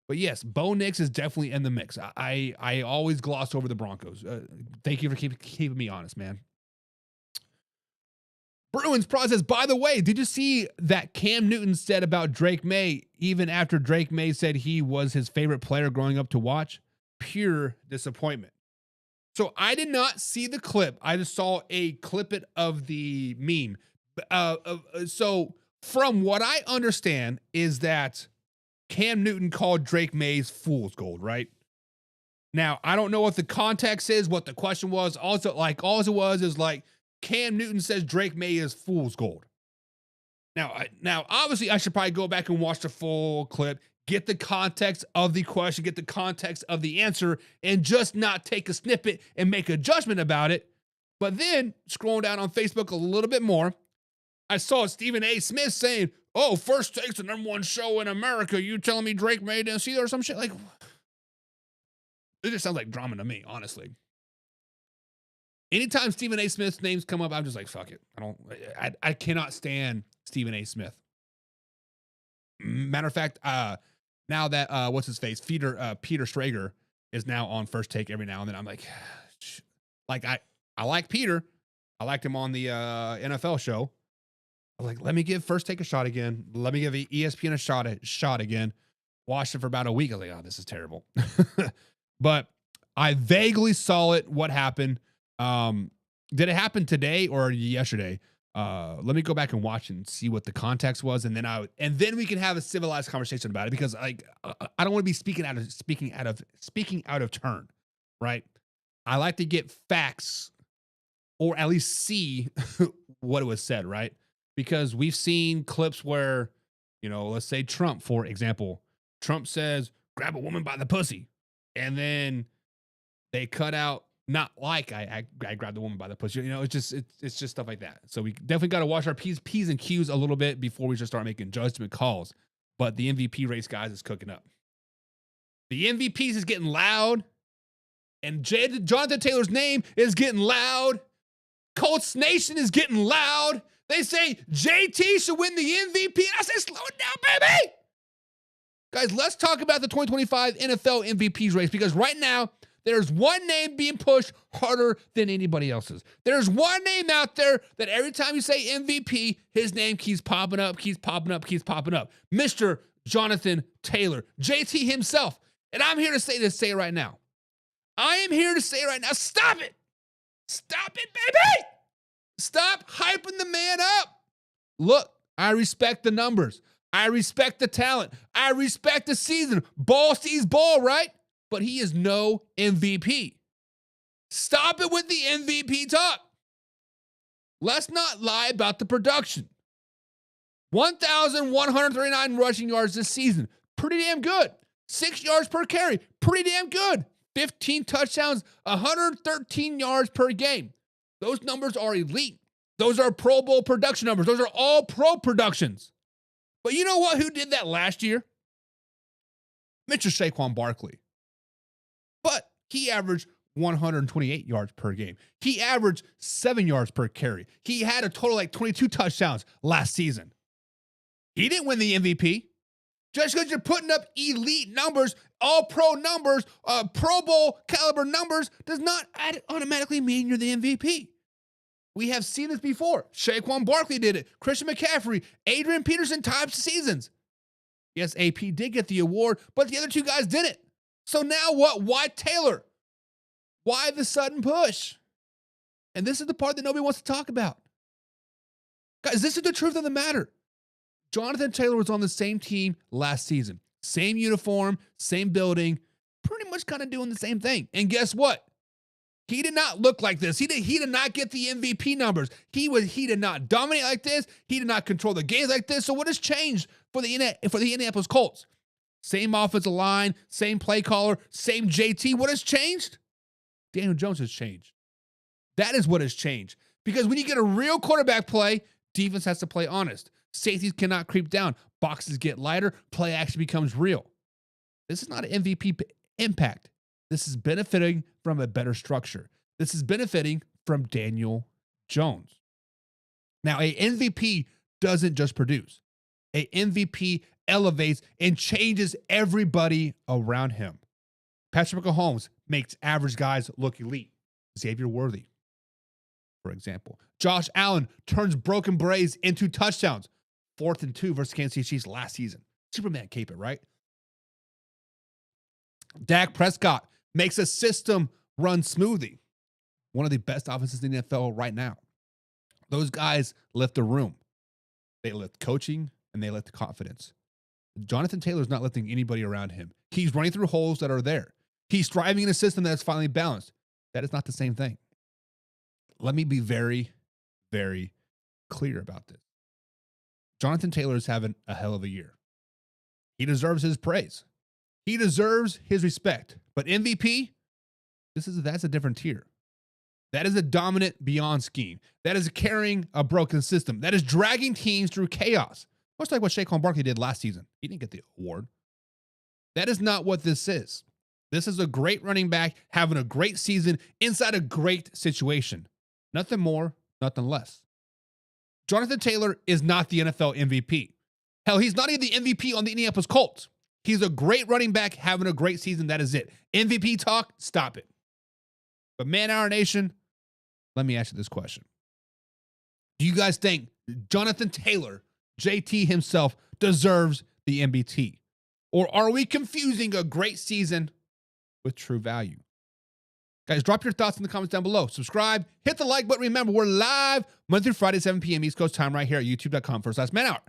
But yes, Bo Nix is definitely in the mix. I always gloss over the Broncos. Thank you for keeping me honest, man. Bruins Pro says, by the way, did you see that Cam Newton said about Drake May, even after Drake May said he was his favorite player growing up to watch? Pure disappointment. So I did not see the clip. I just saw a clip of the meme. So from what I understand is that Cam Newton called Drake May's fool's gold, right? Now, I don't know what the context is, what the question was. Also, like, all it was is like, Cam Newton says Drake May is fool's gold. Now, obviously, I should probably go back and watch the full clip, get the context of the question, get the context of the answer, and just not take a snippet and make a judgment about it. But then, scrolling down on Facebook a little bit more, I saw Stephen A. Smith saying, oh, First Take's the #1 show in America. You telling me Drake May didn't see that or some shit? Like, it just sounds like drama to me, honestly. Anytime Stephen A. Smith's names come up, I'm just like, fuck it. I cannot stand Stephen A. Smith. Matter of fact, now that, what's his face? Peter Schrager is now on First Take every now and then. I'm like, I like Peter. I liked him on the NFL show. I was like, let me give First Take a shot again. Let me give ESPN a shot again. Watched it for about a week. I was like, oh, this is terrible. But I vaguely saw it, what happened. Did it happen today or yesterday? Let me go back and watch and see what the context was, and then we can have a civilized conversation about it, because like I don't want to be speaking out of turn, right? I like to get facts, or at least see what it was said, right? Because we've seen clips where, let's say Trump, for example, Trump says, grab a woman by the pussy. And then they cut out, not like I grabbed the woman by the pussy. It's just stuff like that. So we definitely got to watch our P's and Q's a little bit before we just start making judgment calls. But the MVP race, guys, is cooking up. The MVPs is getting loud. And Jonathan Taylor's name is getting loud. Colts Nation is getting loud. They say JT should win the MVP. I say, slow it down, baby. Guys, let's talk about the 2025 NFL MVPs race, because right now, There's one name being pushed harder than anybody else's. There's one name out there that every time you say MVP, his name keeps popping up, keeps popping up, keeps popping up. Mr. Jonathan Taylor, JT himself. And I'm here to say it right now. I am here to say right now, stop it. Stop it, baby. Stop hyping the man up. Look, I respect the numbers. I respect the talent. I respect the season. Ball sees ball, right? But he is no MVP. Stop it with the MVP talk. Let's not lie about the production. 1,139 rushing yards this season. Pretty damn good. 6 yards per carry. Pretty damn good. 15 touchdowns, 113 yards per game. Those numbers are elite. Those are Pro Bowl production numbers. Those are all pro productions. But you know what? Who did that last year? Mr. Saquon Barkley. But he averaged 128 yards per game. He averaged 7 yards per carry. He had a total like 22 touchdowns last season. He didn't win the MVP. Just because you're putting up elite numbers, all pro numbers, Pro Bowl caliber numbers, does not automatically mean you're the MVP. We have seen this before. Saquon Barkley did it. Christian McCaffrey, Adrian Peterson types of seasons. Yes, AP did get the award, but the other two guys didn't. So now what? Why Taylor? Why the sudden push? And this is the part that nobody wants to talk about. Guys, this is the truth of the matter. Jonathan Taylor was on the same team last season. Same uniform, same building, pretty much kind of doing the same thing. And guess what? He did not look like this. He did not get the MVP numbers. He did not dominate like this. He did not control the games like this. So what has changed for the Indianapolis Colts? Same offensive line, same play caller, same JT. What has changed? Daniel Jones has changed. That is what has changed. Because when you get a real quarterback play, defense has to play honest. Safeties cannot creep down. Boxes get lighter. Play action becomes real. This is not an MVP impact. This is benefiting from a better structure. This is benefiting from Daniel Jones. Now, a MVP doesn't just produce. A MVP elevates and changes everybody around him. Patrick Mahomes makes average guys look elite. Xavier Worthy, for example. Josh Allen turns broken plays into touchdowns. 4th and 2 versus Kansas City Chiefs last season. Superman cape it, right? Dak Prescott makes a system run smoothly. One of the best offenses in the NFL right now. Those guys lift the room. They lift coaching and they lift confidence. Jonathan Taylor's not lifting anybody around him. He's running through holes that are there. He's thriving in a system that's finally balanced. That is not the same thing. Let me be very, very clear about this. Jonathan Taylor is having a hell of a year. He deserves his praise. He deserves his respect. But MVP, that's a different tier. That is a dominant beyond scheme. That is carrying a broken system. That is dragging teams through chaos. Much like what Saquon Barkley did last season. He didn't get the award. That is not what this is. This is a great running back having a great season inside a great situation. Nothing more, nothing less. Jonathan Taylor is not the NFL MVP. Hell, he's not even the MVP on the Indianapolis Colts. He's a great running back having a great season. That is it. MVP talk, stop it. But Man Hour Nation, let me ask you this question. Do you guys think Jonathan Taylor, JT himself, deserves the MVP? Or are we confusing a great season with true value? Guys, drop your thoughts in the comments down below. Subscribe, hit the like button. Remember, we're live Monday through Friday, 7 p.m. East Coast time right here at youtube.com/Man Hour.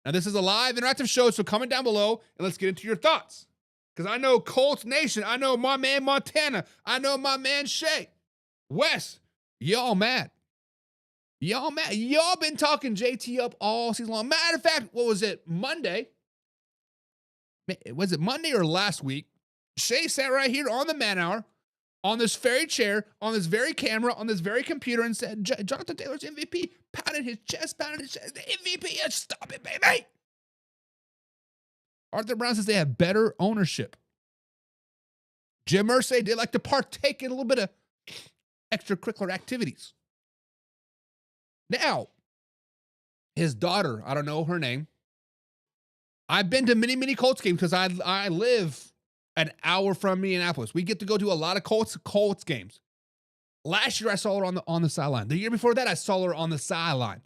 Now, this is a live interactive show, so comment down below and let's get into your thoughts. Because I know Colts Nation, I know my man Montana, I know my man Shay, Wes, y'all mad. Y'all mad. Y'all been talking JT up all season long. Matter of fact, what was it, Monday? Was it Monday or last week? Shay sat right here on the Man Hour, on this very chair, on this very camera, on this very computer, and said, Jonathan Taylor's MVP, pounded his chest, the MVP, stop it, baby. Arthur Brown says they have better ownership. Jim Irsay did like to partake in a little bit of extracurricular activities. Now, his daughter, I don't know her name. I've been to many, many Colts games because I live an hour from Minneapolis. We get to go to a lot of Colts games. Last year, I saw her on the sideline. The year before that, I saw her on the sideline.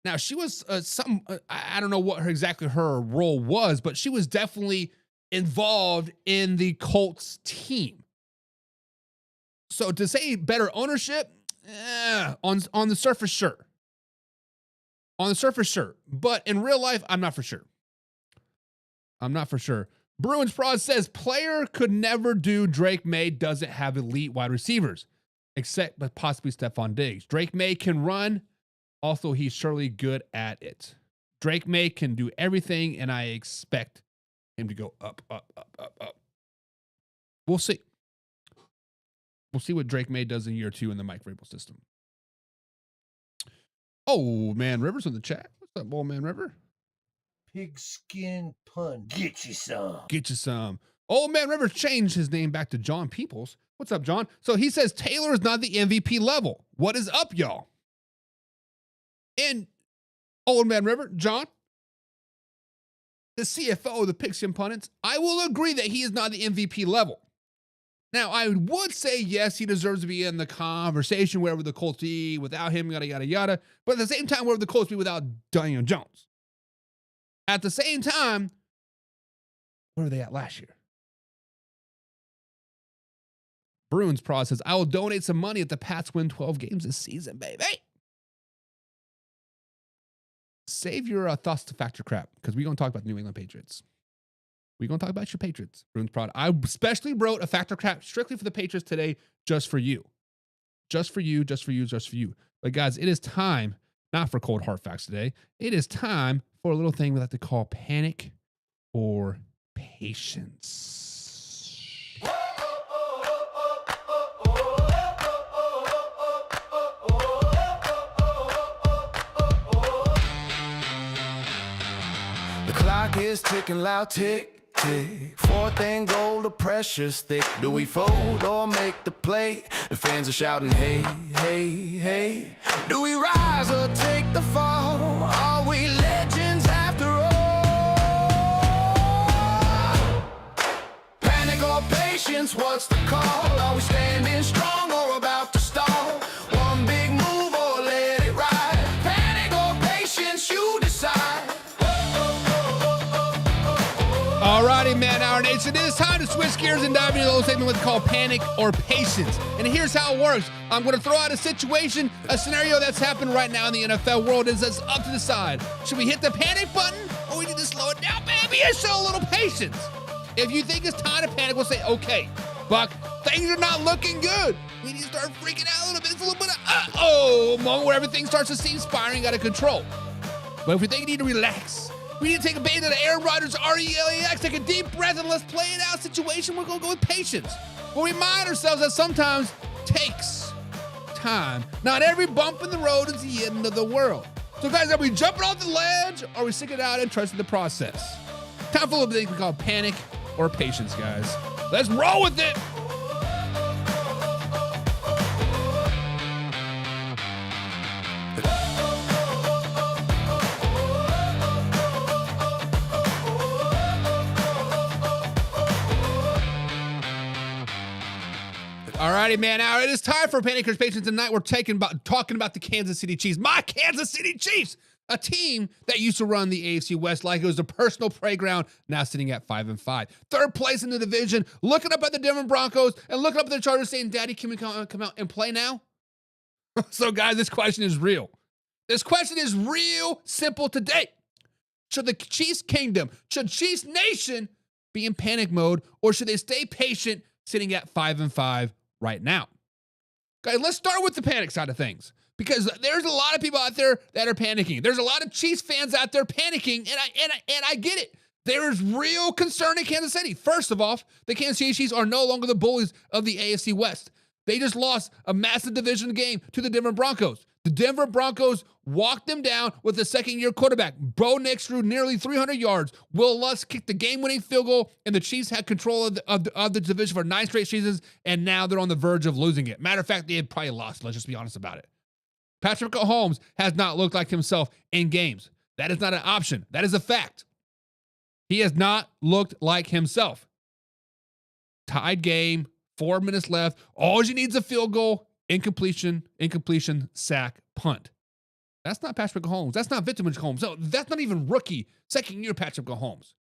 Now, she was I don't know what exactly her role was, but she was definitely involved in the Colts team. So to say better ownership, on the surface, sure. On the surface, sure. But in real life, I'm not for sure. Bruins Prod says, player could never do Drake May doesn't have elite wide receivers, except but possibly Stephon Diggs. Drake May can run. Also, he's surely good at it. Drake May can do everything, and I expect him to go up. We'll see. We'll see what Drake May does in year 2 in the Mike Vrabel system. Oh, man, River's in the chat. What's up, old man River? Pigskin pun. Get you some. Get you some. Old man River changed his name back to John Peoples. What's up, John? So he says Taylor is not the MVP level. What is up, y'all? And old man River, John, the CFO of the Pigskin Pundits, I will agree that he is not the MVP level. Now, I would say, yes, he deserves to be in the conversation wherever the Colts be without him, yada, yada, yada. But at the same time, wherever the Colts be without Daniel Jones. At the same time, where were they at last year? Bruins Pro says, I will donate some money if the Pats win 12 games this season, baby. Save your thoughts to factor crap, because we're going to talk about the New England Patriots. We're going to talk about your Patriots, Bruins Prod. I especially wrote a factor crap strictly for the Patriots today, just for you. Just for you. But guys, it is time, not for cold hard facts today. It is time for a little thing we like to call panic or patience. The clock is ticking loud, tick, tick. Fourth and goal, the pressure's thick. Do we fold or make the play? The fans are shouting, hey, hey, hey. Do we rise or take the fall? Are we legends after all? Panic or patience, what's the call? Are we standing strong or about to stall? One big move or let it ride? Panic or patience, you decide. Alrighty, man, our nation, it is time to switch gears and dive into the little segment we call panic or patience. And here's how it works. I'm going to throw out a situation, a scenario that's happened right now in the NFL world. Is us up to decide. Should we hit the panic button or we need to slow it down, baby, and show a little patience? If you think it's time to panic, we'll say, okay, Buck, things are not looking good. We need to start freaking out a little bit. It's a little bit of uh-oh moment where everything starts to seem spiraling out of control. But if we think you need to relax, we need to take a bait at Aaron Rodgers, RELAX, take a deep breath, and let's play it out situation. We're going to go with patience. But we remind ourselves that sometimes takes time. Not every bump in the road is the end of the world. So, guys, are we jumping off the ledge, or are we sticking it out and trusting the process? Time for a little thing we call panic or patience, guys. Let's roll with it. Alrighty, man. Now it is time for Panic or Patience. Tonight we're talking about the Kansas City Chiefs. My Kansas City Chiefs, a team that used to run the AFC West like it was a personal playground, now sitting at 5-5. Third place in the division, looking up at the Denver Broncos and looking up at the Chargers saying, Daddy, can we come out and play now? So, guys, this question is real. This question is real simple today. Should the Chiefs Kingdom, should Chiefs Nation be in panic mode, or should they stay patient sitting at 5-5 right now? Okay, let's start with the panic side of things, because there's a lot of people out there that are panicking. There's a lot of Chiefs fans out there panicking, and I get it. There is real concern in Kansas City. First of all, the Kansas City Chiefs are no longer the bullies of the AFC West. They just lost a massive division game to the Denver Broncos. The Denver Broncos walked them down with a second-year quarterback. Bo Nix threw nearly 300 yards. Will Lutz kicked the game-winning field goal, and the Chiefs had control of the division for 9 straight seasons, and now they're on the verge of losing it. Matter of fact, they had probably lost. Let's just be honest about it. Patrick Mahomes has not looked like himself in games. That is not an option. That is a fact. He has not looked like himself. tied game, 4 minutes left. All you need is a field goal, incompletion, sack, punt. That's not Patrick Mahomes. That's not vintage Mahomes. No, that's not even rookie, second-year Patrick Mahomes.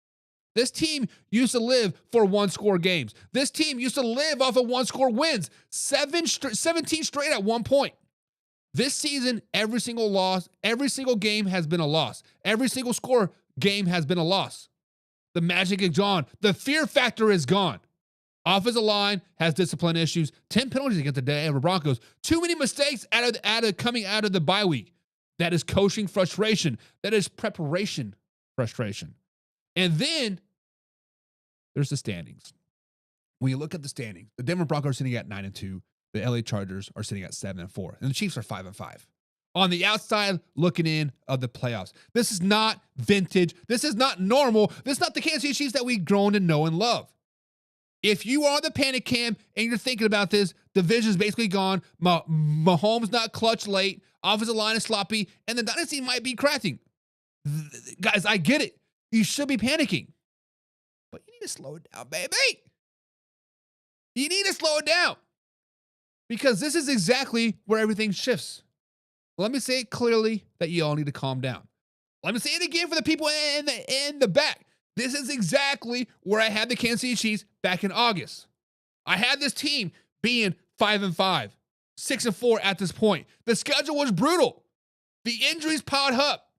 This team used to live for one-score games. This team used to live off of one-score wins. 17 straight at one point. This season, every single game has been a loss. Every single score game has been a loss. The magic is gone. The fear factor is gone. Offensive line has discipline issues. 10 penalties against the Denver Broncos. Too many mistakes coming out of the bye week. That is coaching frustration. That is preparation frustration. And then there's the standings. When you look at the standings, the Denver Broncos are sitting at 9-2. The LA Chargers are sitting at 7-4. And the Chiefs are 5-5. On the outside, looking in of the playoffs. This is not vintage. This is not normal. This is not the Kansas City Chiefs that we've grown to know and love. If you are the panic cam and you're thinking about this, division's basically gone. Mahomes not clutch late. Offensive line is sloppy. And the dynasty might be cracking. Guys, I get it. You should be panicking. But you need to slow it down, baby. You need to slow it down. Because this is exactly where everything shifts. Let me say it clearly that you all need to calm down. Let me say it again for the people in the back. This is exactly where I had the Kansas City Chiefs back in August. I had this team being 5-5, 6-4 at this point. The schedule was brutal. The injuries piled up,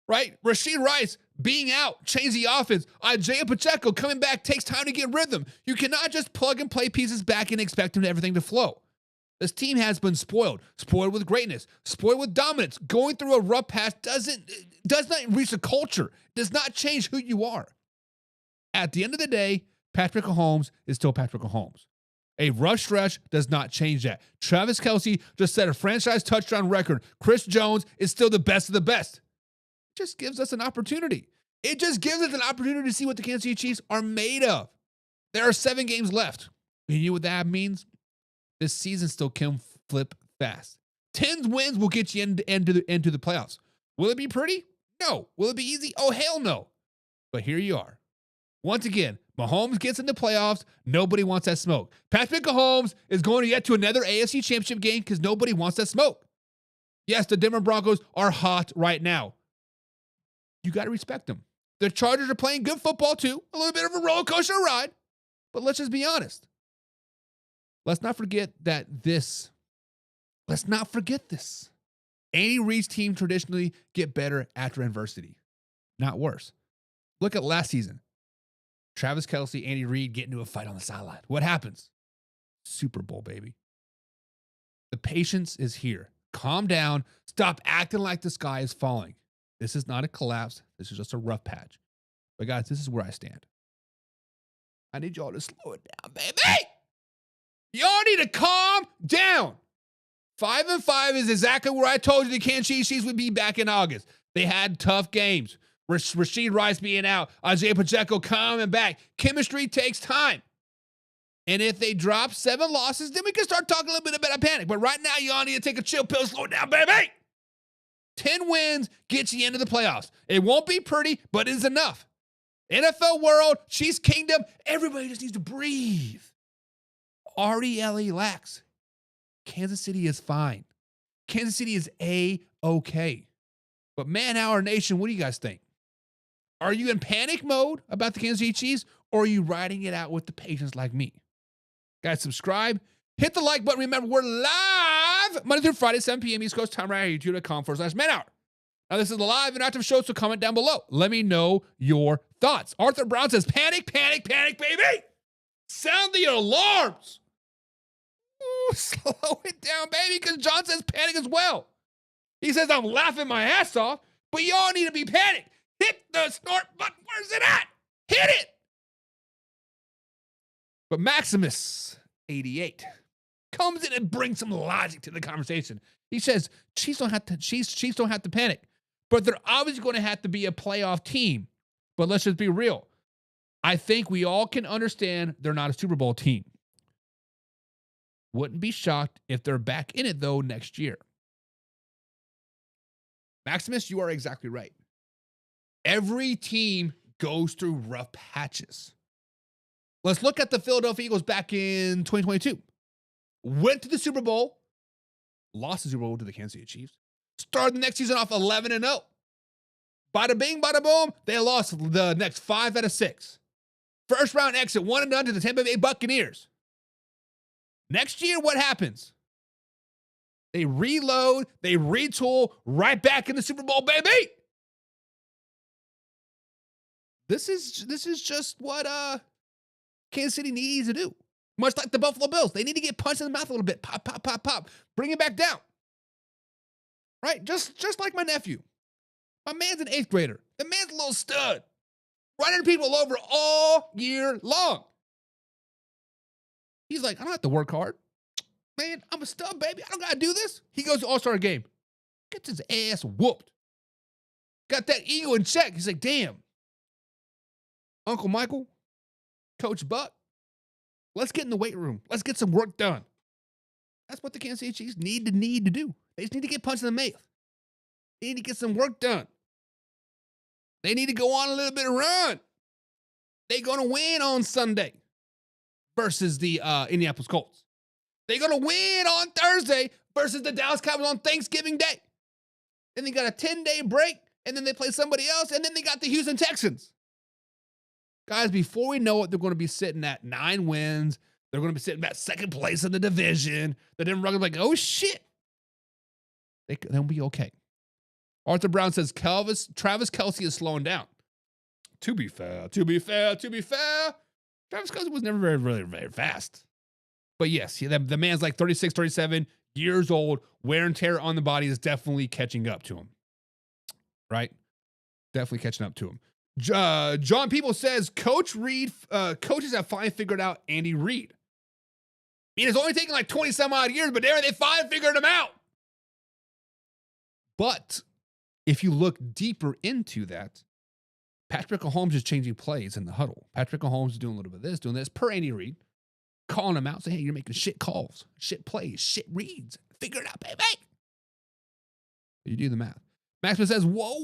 right? Rashid Rice being out, changed the offense. Isaiah Pacheco coming back takes time to get rhythm. You cannot just plug and play pieces back and expect everything to flow. This team has been spoiled with greatness, spoiled with dominance. Going through a rough patch does not reach a culture, does not change who you are. At the end of the day, Patrick Mahomes is still Patrick Mahomes. A rough stretch does not change that. Travis Kelce just set a franchise touchdown record. Chris Jones is still the best of the best. It just gives us an opportunity. It just gives us an opportunity to see what the Kansas City Chiefs are made of. There are 7 games left. You know what that means? This season still can flip fast. 10 wins will get you into the playoffs. Will it be pretty? No. Will it be easy? Oh, hell no. But here you are. Once again, Mahomes gets in the playoffs. Nobody wants that smoke. Patrick Mahomes is going to get to another AFC Championship game because nobody wants that smoke. Yes, the Denver Broncos are hot right now. You got to respect them. The Chargers are playing good football too. A little bit of a roller coaster ride. But let's just be honest. Let's not forget this. Andy Reid's team traditionally get better after adversity, not worse. Look at last season. Travis Kelce, Andy Reid get into a fight on the sideline. What happens? Super Bowl, baby. The patience is here. Calm down. Stop acting like the sky is falling. This is not a collapse. This is just a rough patch. But guys, this is where I stand. I need y'all to slow it down, baby. Y'all need to calm down. 5-5 is exactly where I told you the Kansas City Chiefs would be back in August. They had tough games. Rashid Rice being out. Isaiah Pacheco coming back. Chemistry takes time. And if they drop 7 losses, then we can start talking a little bit about a panic. But right now, y'all need to take a chill pill, slow it down, baby. 10 wins gets you into the playoffs. It won't be pretty, but it is enough. NFL world, Chiefs Kingdom, everybody just needs to breathe. RELAX. Kansas City is fine. Kansas City is A-okay. But Man Hour Nation, what do you guys think? Are you in panic mode about the Kansas City Chiefs, or are you riding it out with the patience like me? Guys, subscribe. Hit the like button. Remember, we're live Monday through Friday, 7 p.m. East Coast time, right here, youtube.com/Man Hour. Now, this is the live and active show, so comment down below. Let me know your thoughts. Arthur Brown says, panic, panic, panic, baby. Sound the alarms. Ooh, slow it down, baby, because John says panic as well. He says, I'm laughing my ass off, but y'all need to be panicked. Hit the snort button. Where's it at? Hit it. But Maximus, 88, comes in and brings some logic to the conversation. He says, Chiefs don't have to panic, but they're obviously going to have to be a playoff team. But let's just be real. I think we all can understand they're not a Super Bowl team. Wouldn't be shocked if they're back in it, though, next year. Maximus, you are exactly right. Every team goes through rough patches. Let's look at the Philadelphia Eagles back in 2022. Went to the Super Bowl, lost the Super Bowl to the Kansas City Chiefs. Started the next season off 11-0. Bada bing, bada boom, they lost the next 5 out of 6. First round exit, 1-0 to the Tampa Bay Buccaneers. Next year, what happens? They reload, they retool, right back in the Super Bowl, baby. This is just what Kansas City needs to do. Much like the Buffalo Bills. They need to get punched in the mouth a little bit. Pop, pop, pop, pop. Bring it back down. Right? Just like my nephew. My man's an 8th grader. The man's a little stud. Running people over all year long. He's like, I don't have to work hard. Man, I'm a stud, baby. I don't got to do this. He goes to All-Star game. Gets his ass whooped. Got that ego in check. He's like, damn. Uncle Michael, Coach Buck, let's get in the weight room. Let's get some work done. That's what the Kansas City Chiefs need to do. They just need to get punched in the mouth. They need to get some work done. They need to go on a little bit of run. They're going to win on Sunday versus the Indianapolis Colts. They're going to win on Thursday versus the Dallas Cowboys on Thanksgiving Day. Then they got a 10-day break, and then they play somebody else, and then they got the Houston Texans. Guys, before we know it, they're going to be sitting at 9 wins. They're going to be sitting at 2nd place in the division. They're then running like, oh, shit. They'll be okay. Arthur Brown says, Travis Kelce is slowing down. To be fair. Travis Kelce was never very fast. But yes, the man's like 36, 37 years old. Wear and tear on the body is definitely catching up to him. Right? Definitely catching up to him. John People says, coaches have finally figured out Andy Reid. I mean, it's only taken like 20 some odd years, but they finally figured him out. But if you look deeper into that, Patrick Mahomes is changing plays in the huddle. Patrick Mahomes is doing a little bit of this, doing this, per Andy Reid, calling him out, saying, hey, you're making shit calls, shit plays, shit reads. Figure it out, baby. You do the math. Maximus says, whoa,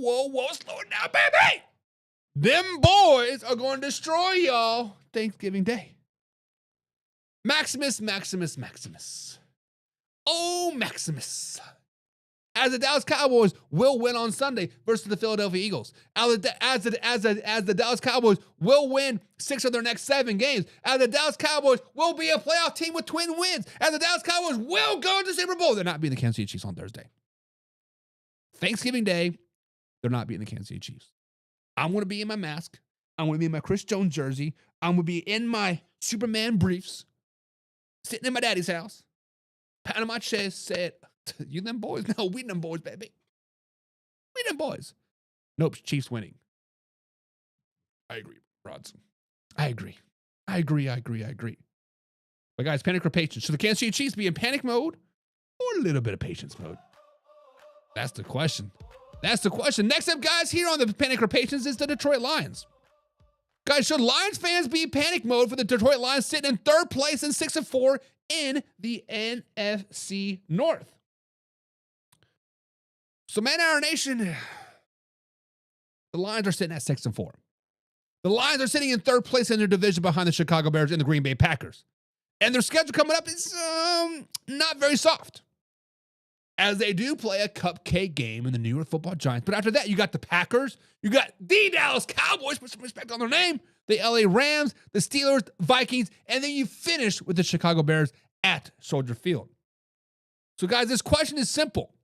slow it down, baby. Them boys are going to destroy y'all Thanksgiving Day. Maximus. Oh, Maximus. As the Dallas Cowboys will win on Sunday versus the Philadelphia Eagles. As the Dallas Cowboys will win 6 of their next 7 games. As the Dallas Cowboys will be a playoff team with twin wins. As the Dallas Cowboys will go to the Super Bowl. They're not beating the Kansas City Chiefs on Thursday. Thanksgiving Day, they're not beating the Kansas City Chiefs. I'm going to be in my mask. I'm going to be in my Chris Jones jersey. I'm going to be in my Superman briefs, sitting in my daddy's house, pounding my chest, said, you them boys? No, we them boys, baby. We them boys. Nope, Chiefs winning. I agree, Bronson. I agree. But guys, panic or patience? Should the Kansas City Chiefs be in panic mode or a little bit of patience mode? That's the question. Next up, guys, here on the Panic or Patience is the Detroit Lions. Guys, should Lions fans be in panic mode for the Detroit Lions sitting in 3rd place and 6-4 in the NFC North? So, Man Hour Nation, the Lions are sitting at 6-4. The Lions are sitting in 3rd place in their division behind the Chicago Bears and the Green Bay Packers. And their schedule coming up is not very soft, as they do play a cupcake game in the New York Football Giants. But after that, you got the Packers, you got the Dallas Cowboys, put some respect on their name, the LA Rams, the Steelers, Vikings, and then you finish with the Chicago Bears at Soldier Field. So guys, this question is simple.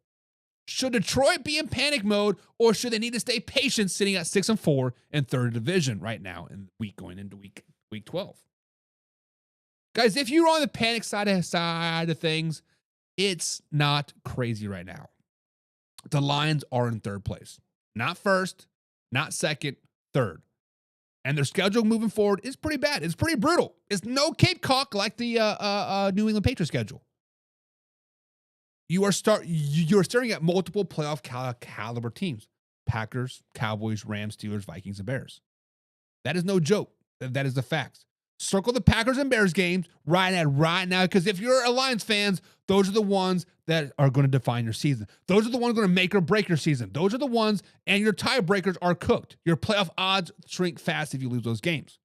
Should Detroit be in panic mode, or should they need to stay patient sitting at 6-4 in 3rd division right now in going into week 12? Guys, if you're on the panic side of things, it's not crazy right now. The Lions are in 3rd place. Not 1st, not 2nd, 3rd. And their schedule moving forward is pretty bad. It's pretty brutal. It's no Cape Cock like the New England Patriots schedule. You're staring at multiple playoff caliber teams. Packers, Cowboys, Rams, Steelers, Vikings, and Bears. That is no joke. That is the facts. Circle the Packers and Bears games right now, because if you're a Lions fans, those are the ones that are going to define your season. Those are the ones going to make or break your season. Those are the ones, and your tiebreakers are cooked. Your playoff odds shrink fast if you lose those games.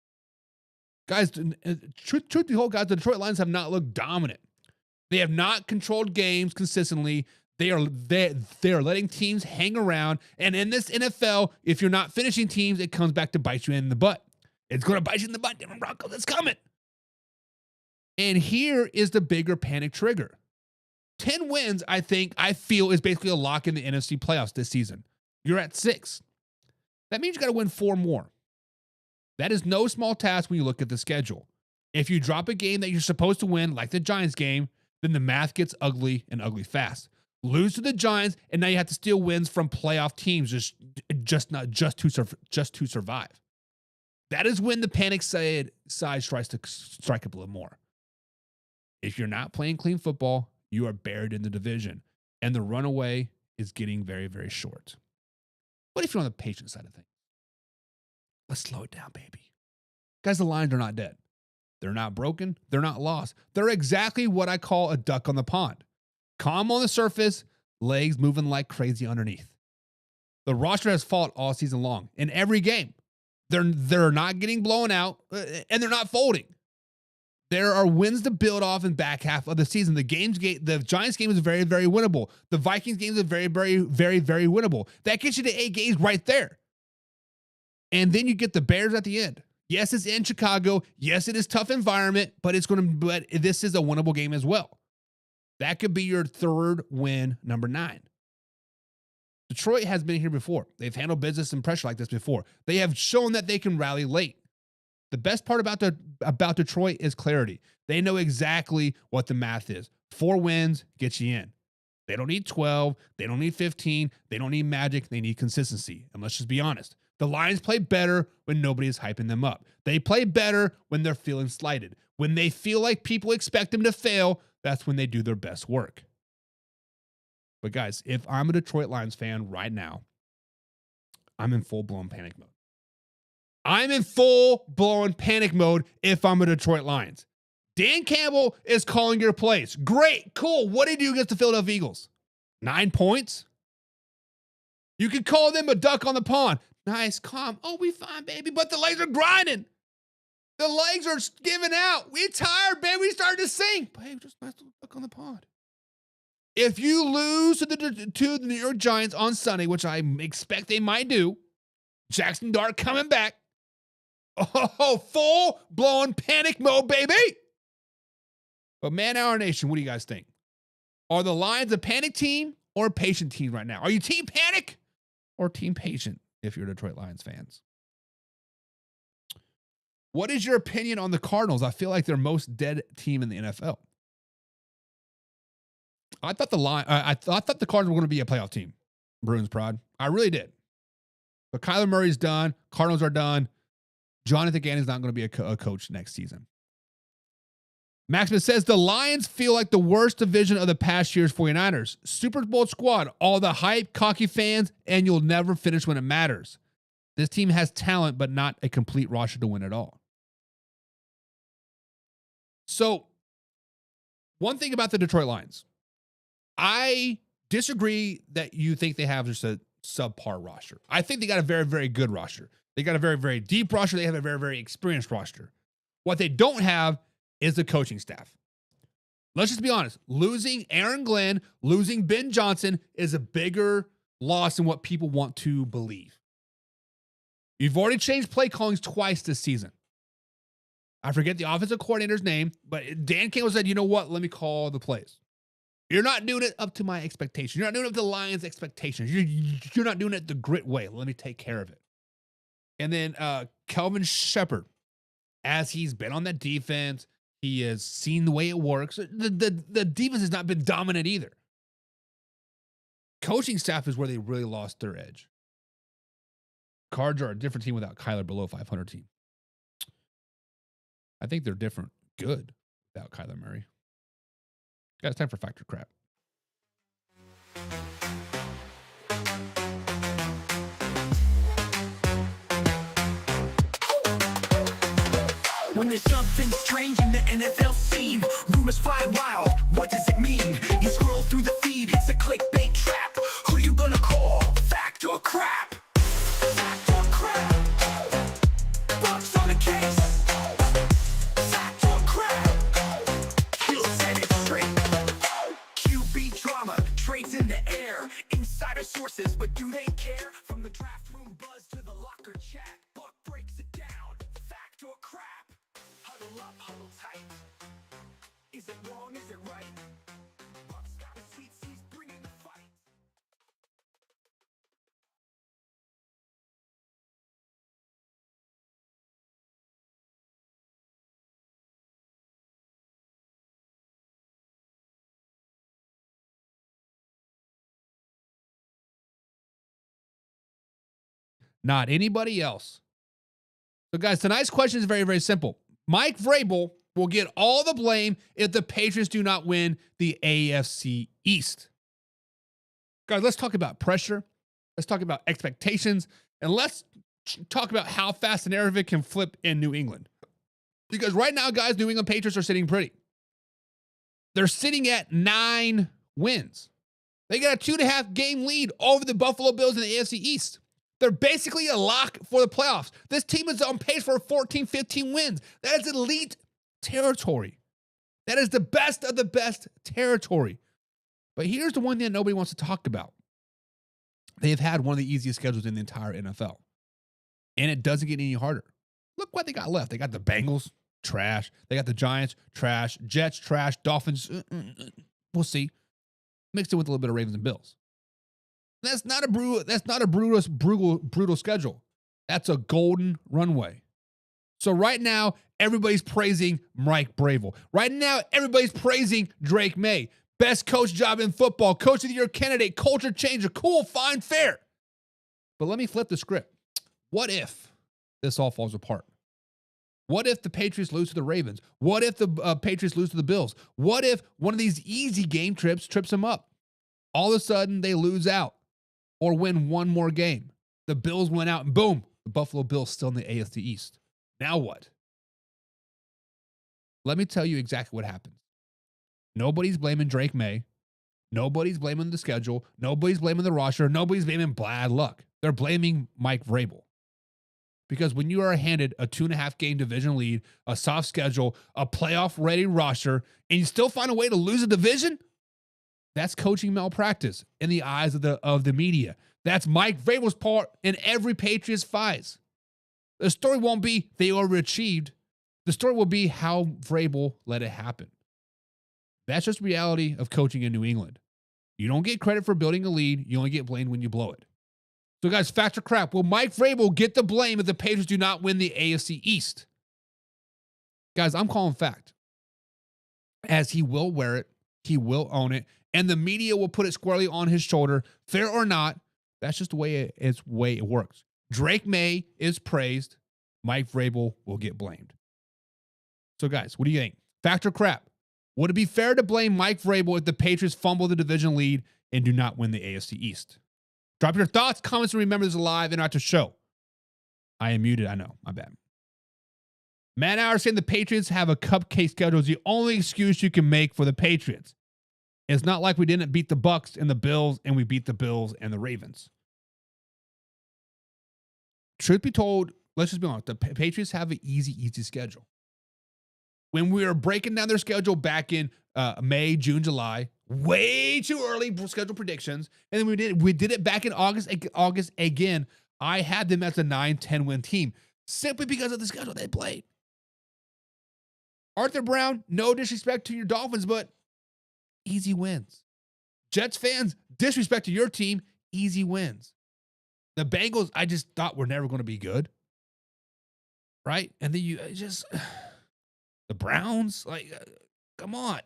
Guys, truth be told, guys, the Detroit Lions have not looked dominant. They have not controlled games consistently. They are letting teams hang around. And in this NFL, if you're not finishing teams, it comes back to bite you in the butt. It's going to bite you in the butt, Denver Broncos. It's coming. And here is the bigger panic trigger. 10 wins, I feel, is basically a lock in the NFC playoffs this season. You're at 6. That means you got to win 4 more. That is no small task when you look at the schedule. If you drop a game that you're supposed to win, like the Giants game, then the math gets ugly and ugly fast. Lose to the Giants, and now you have to steal wins from playoff teams just to survive. That is when the panic side tries to strike up a little more. If you're not playing clean football, you are buried in the division, and the runaway is getting very, very short. What if you're on the patient side of things? Let's slow it down, baby. Guys, the Lions are not dead. They're not broken. They're not lost. They're exactly what I call a duck on the pond. Calm on the surface, legs moving like crazy underneath. The roster has fought all season long in every game. They're not getting blown out, and they're not folding. There are wins to build off in back half of the season. The Giants game is very, very winnable. The Vikings game is very, very, very, very winnable. That gets you to 8 games right there. And then you get the Bears at the end. Yes, it's in Chicago. Yes, it is tough environment, but this is a winnable game as well. That could be your 3rd win, number 9. Detroit has been here before. They've handled business and pressure like this before. They have shown that they can rally late. The best part about Detroit is clarity. They know exactly what the math is. 4 wins gets you in. They don't need 12. They don't need 15. They don't need magic. They need consistency. And let's just be honest. The Lions play better when nobody is hyping them up. They play better when they're feeling slighted. When they feel like people expect them to fail, that's when they do their best work. But guys, if I'm a Detroit Lions fan right now, I'm in full-blown panic mode. I'm in full-blown panic mode if I'm a Detroit Lions. Dan Campbell is calling your plays. Great, cool. What did he do against the Philadelphia Eagles? 9 points? You could call them a duck on the pond. Nice, calm. Oh, we fine, baby. But the legs are grinding. The legs are giving out. We're tired, baby. We started to sink. But hey, just nice little duck on the pond. If you lose to the New York Giants on Sunday, which I expect they might do, Jaxson Dart coming back. Oh, full-blown panic mode, baby. But Man Hour Nation, what do you guys think? Are the Lions a panic team or a patient team right now? Are you team panic or team patient if you're Detroit Lions fans? What is your opinion on the Cardinals? I feel like they're most dead team in the NFL. I thought the Cardinals were going to be a playoff team. Bruins pride. I really did. But Kyler Murray's done. Cardinals are done. Jonathan Gannon's not going to be a coach next season. Maximus says the Lions feel like the worst division of the past year's 49ers. Super Bowl squad, all the hype, cocky fans, and you'll never finish when it matters. This team has talent, but not a complete roster to win at all. So, one thing about the Detroit Lions. I disagree that you think they have just a subpar roster. I think they got a very, very good roster. They got a very, very deep roster. They have a very, very experienced roster. What they don't have is the coaching staff. Let's just be honest. Losing Aaron Glenn, losing Ben Johnson is a bigger loss than what people want to believe. You've already changed play callings twice this season. I forget the offensive coordinator's name, but Dan Campbell said, you know what? Let me call the plays. You're not doing it up to my expectations. You're not doing it up to the Lions' expectations. You're not doing it the grit way. Let me take care of it. And then Kelvin Shepard, as he's been on that defense, he has seen the way it works. The defense has not been dominant either. Coaching staff is where they really lost their edge. Cards are a different team without Kyler, below 500 team. I think they're different, good, without Kyler Murray. Guys, it's time for Factor Crap. When there's something strange in the NFL scene, rumors fly wild, what does it mean? You scroll through the feed, it's a clickbait trap. Who you gonna call? Fact or crap? Fact or crap? Bucs on the case. not anybody else. So, guys, tonight's question is very, very simple. Mike Vrabel will get all the blame if the Patriots do not win the AFC East. Guys, let's talk about pressure. Let's talk about expectations. And let's talk about how fast the narrative can flip in New England. Because right now, guys, New England Patriots are sitting pretty. They're sitting at 9 wins. They got a 2.5 game lead over the Buffalo Bills in the AFC East. They're basically a lock for the playoffs. This team is on pace for 14, 15 wins. That is elite territory. That is the best of the best territory. But here's the one thing that nobody wants to talk about. They've had one of the easiest schedules in the entire NFL. And it doesn't get any harder. Look what they got left. They got the Bengals, trash. They got the Giants, trash. Jets, trash. Dolphins, we'll see. Mixed in with a little bit of Ravens and Bills. That's not a brutal schedule. That's a golden runway. So right now, everybody's praising Mike Vrabel. Right now, everybody's praising Drake May. Best coach job in football, coach of the year candidate, culture changer, cool, fine, fair. But let me flip the script. What if this all falls apart? What if the Patriots lose to the Ravens? What if the Patriots lose to the Bills? What if one of these easy game trips them up? All of a sudden, they lose out or win one more game. The Bills went out and boom, the Buffalo Bills still in the AFC East. Now what? Let me tell you exactly what happens. Nobody's blaming Drake May. Nobody's blaming the schedule. Nobody's blaming the roster. Nobody's blaming bad luck. They're blaming Mike Vrabel. Because when you are handed a 2.5 game division lead, a soft schedule, a playoff-ready roster, and you still find a way to lose a division, that's coaching malpractice in the eyes of the media. That's Mike Vrabel's part in every Patriots fight. The story won't be they overachieved. The story will be how Vrabel let it happen. That's just reality of coaching in New England. You don't get credit for building a lead. You only get blamed when you blow it. So, guys, fact or crap, will Mike Vrabel get the blame if the Patriots do not win the AFC East? Guys, I'm calling fact. As he will wear it, he will own it, and the media will put it squarely on his shoulder. Fair or not, that's just the way it works. Drake May is praised. Mike Vrabel will get blamed. So, guys, what do you think? Fact or crap? Would it be fair to blame Mike Vrabel if the Patriots fumble the division lead and do not win the AFC East? Drop your thoughts, comments, and remember this is live and after show. I am muted. I know. My bad. Matt Hour saying the Patriots have a cupcake schedule is the only excuse you can make for the Patriots. It's not like we didn't beat the Bucs and the Bills, and we beat the Bills and the Ravens. Truth be told, let's just be honest. The Patriots have an easy schedule. When we were breaking down their schedule back in May, June, July, way too early schedule predictions, and then we did it back in August again. I had them as a 9-10 win team simply because of the schedule they played. Arthur Brown, no disrespect to your Dolphins, but easy wins. Jets fans, disrespect to your team, easy wins. The Bengals, I just thought were never going to be good. Right? And then the Browns, come on.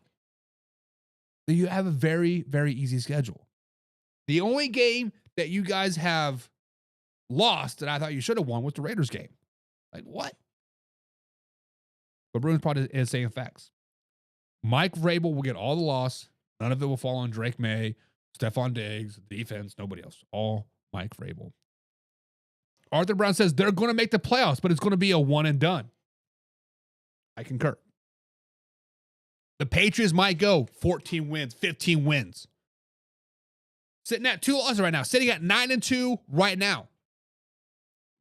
You have a very, very easy schedule. The only game that you guys have lost that I thought you should have won was the Raiders game. What? But Bruins probably is saying facts. Mike Vrabel will get all the loss. None of it will fall on Drake May, Stephon Diggs, defense, nobody else. All Mike Vrabel. Arthur Brown says they're going to make the playoffs, but it's going to be a one and done. I concur. The Patriots might go 14 wins, 15 wins. Sitting at 2 losses right now. Sitting at 9-2 right now.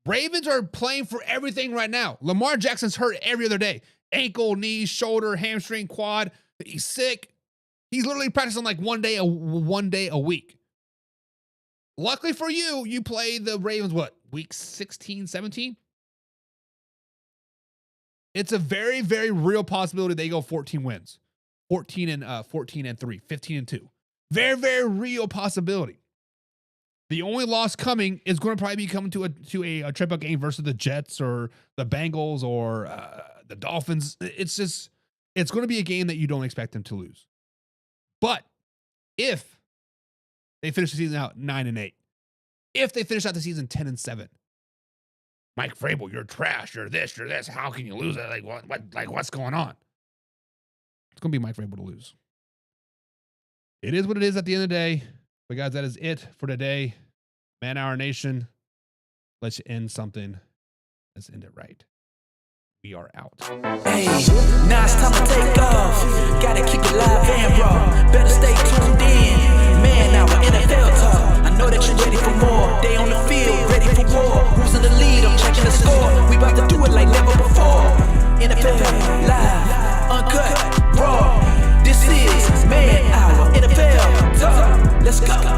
Ravens are playing for everything right now. Lamar Jackson's hurt every other day. Ankle, knee, shoulder, hamstring, quad. He's sick. He's literally practicing one day a week. Luckily for you, you play the Ravens, week 16, 17? It's a very, very real possibility they go 14 wins. 14 and 3, 15 and 2. Very, very real possibility. The only loss coming is going to probably be coming to a triple game versus the Jets or the Bengals or the Dolphins. It's going to be a game that you don't expect them to lose. But if they finish the season out 9-8, if they finish out the season 10-7, Mike Vrabel, you're trash. You're this. You're this. How can you lose it? What's going on? It's going to be Mike Vrabel to lose. It is what it is at the end of the day. But guys, that is it for today. Man Hour Nation. Let's end something. Let's end it right. We are out. Hey, now it's time to take off. Gotta keep it live and raw. Better stay tuned in. Man Hour NFL talk. I know that you're ready for more. They on the field, ready for war. Who's in the lead? I'm checking the score. We about to do it like never before. NFL live, uncut, raw. This is Man Hour NFL talk. Let's go.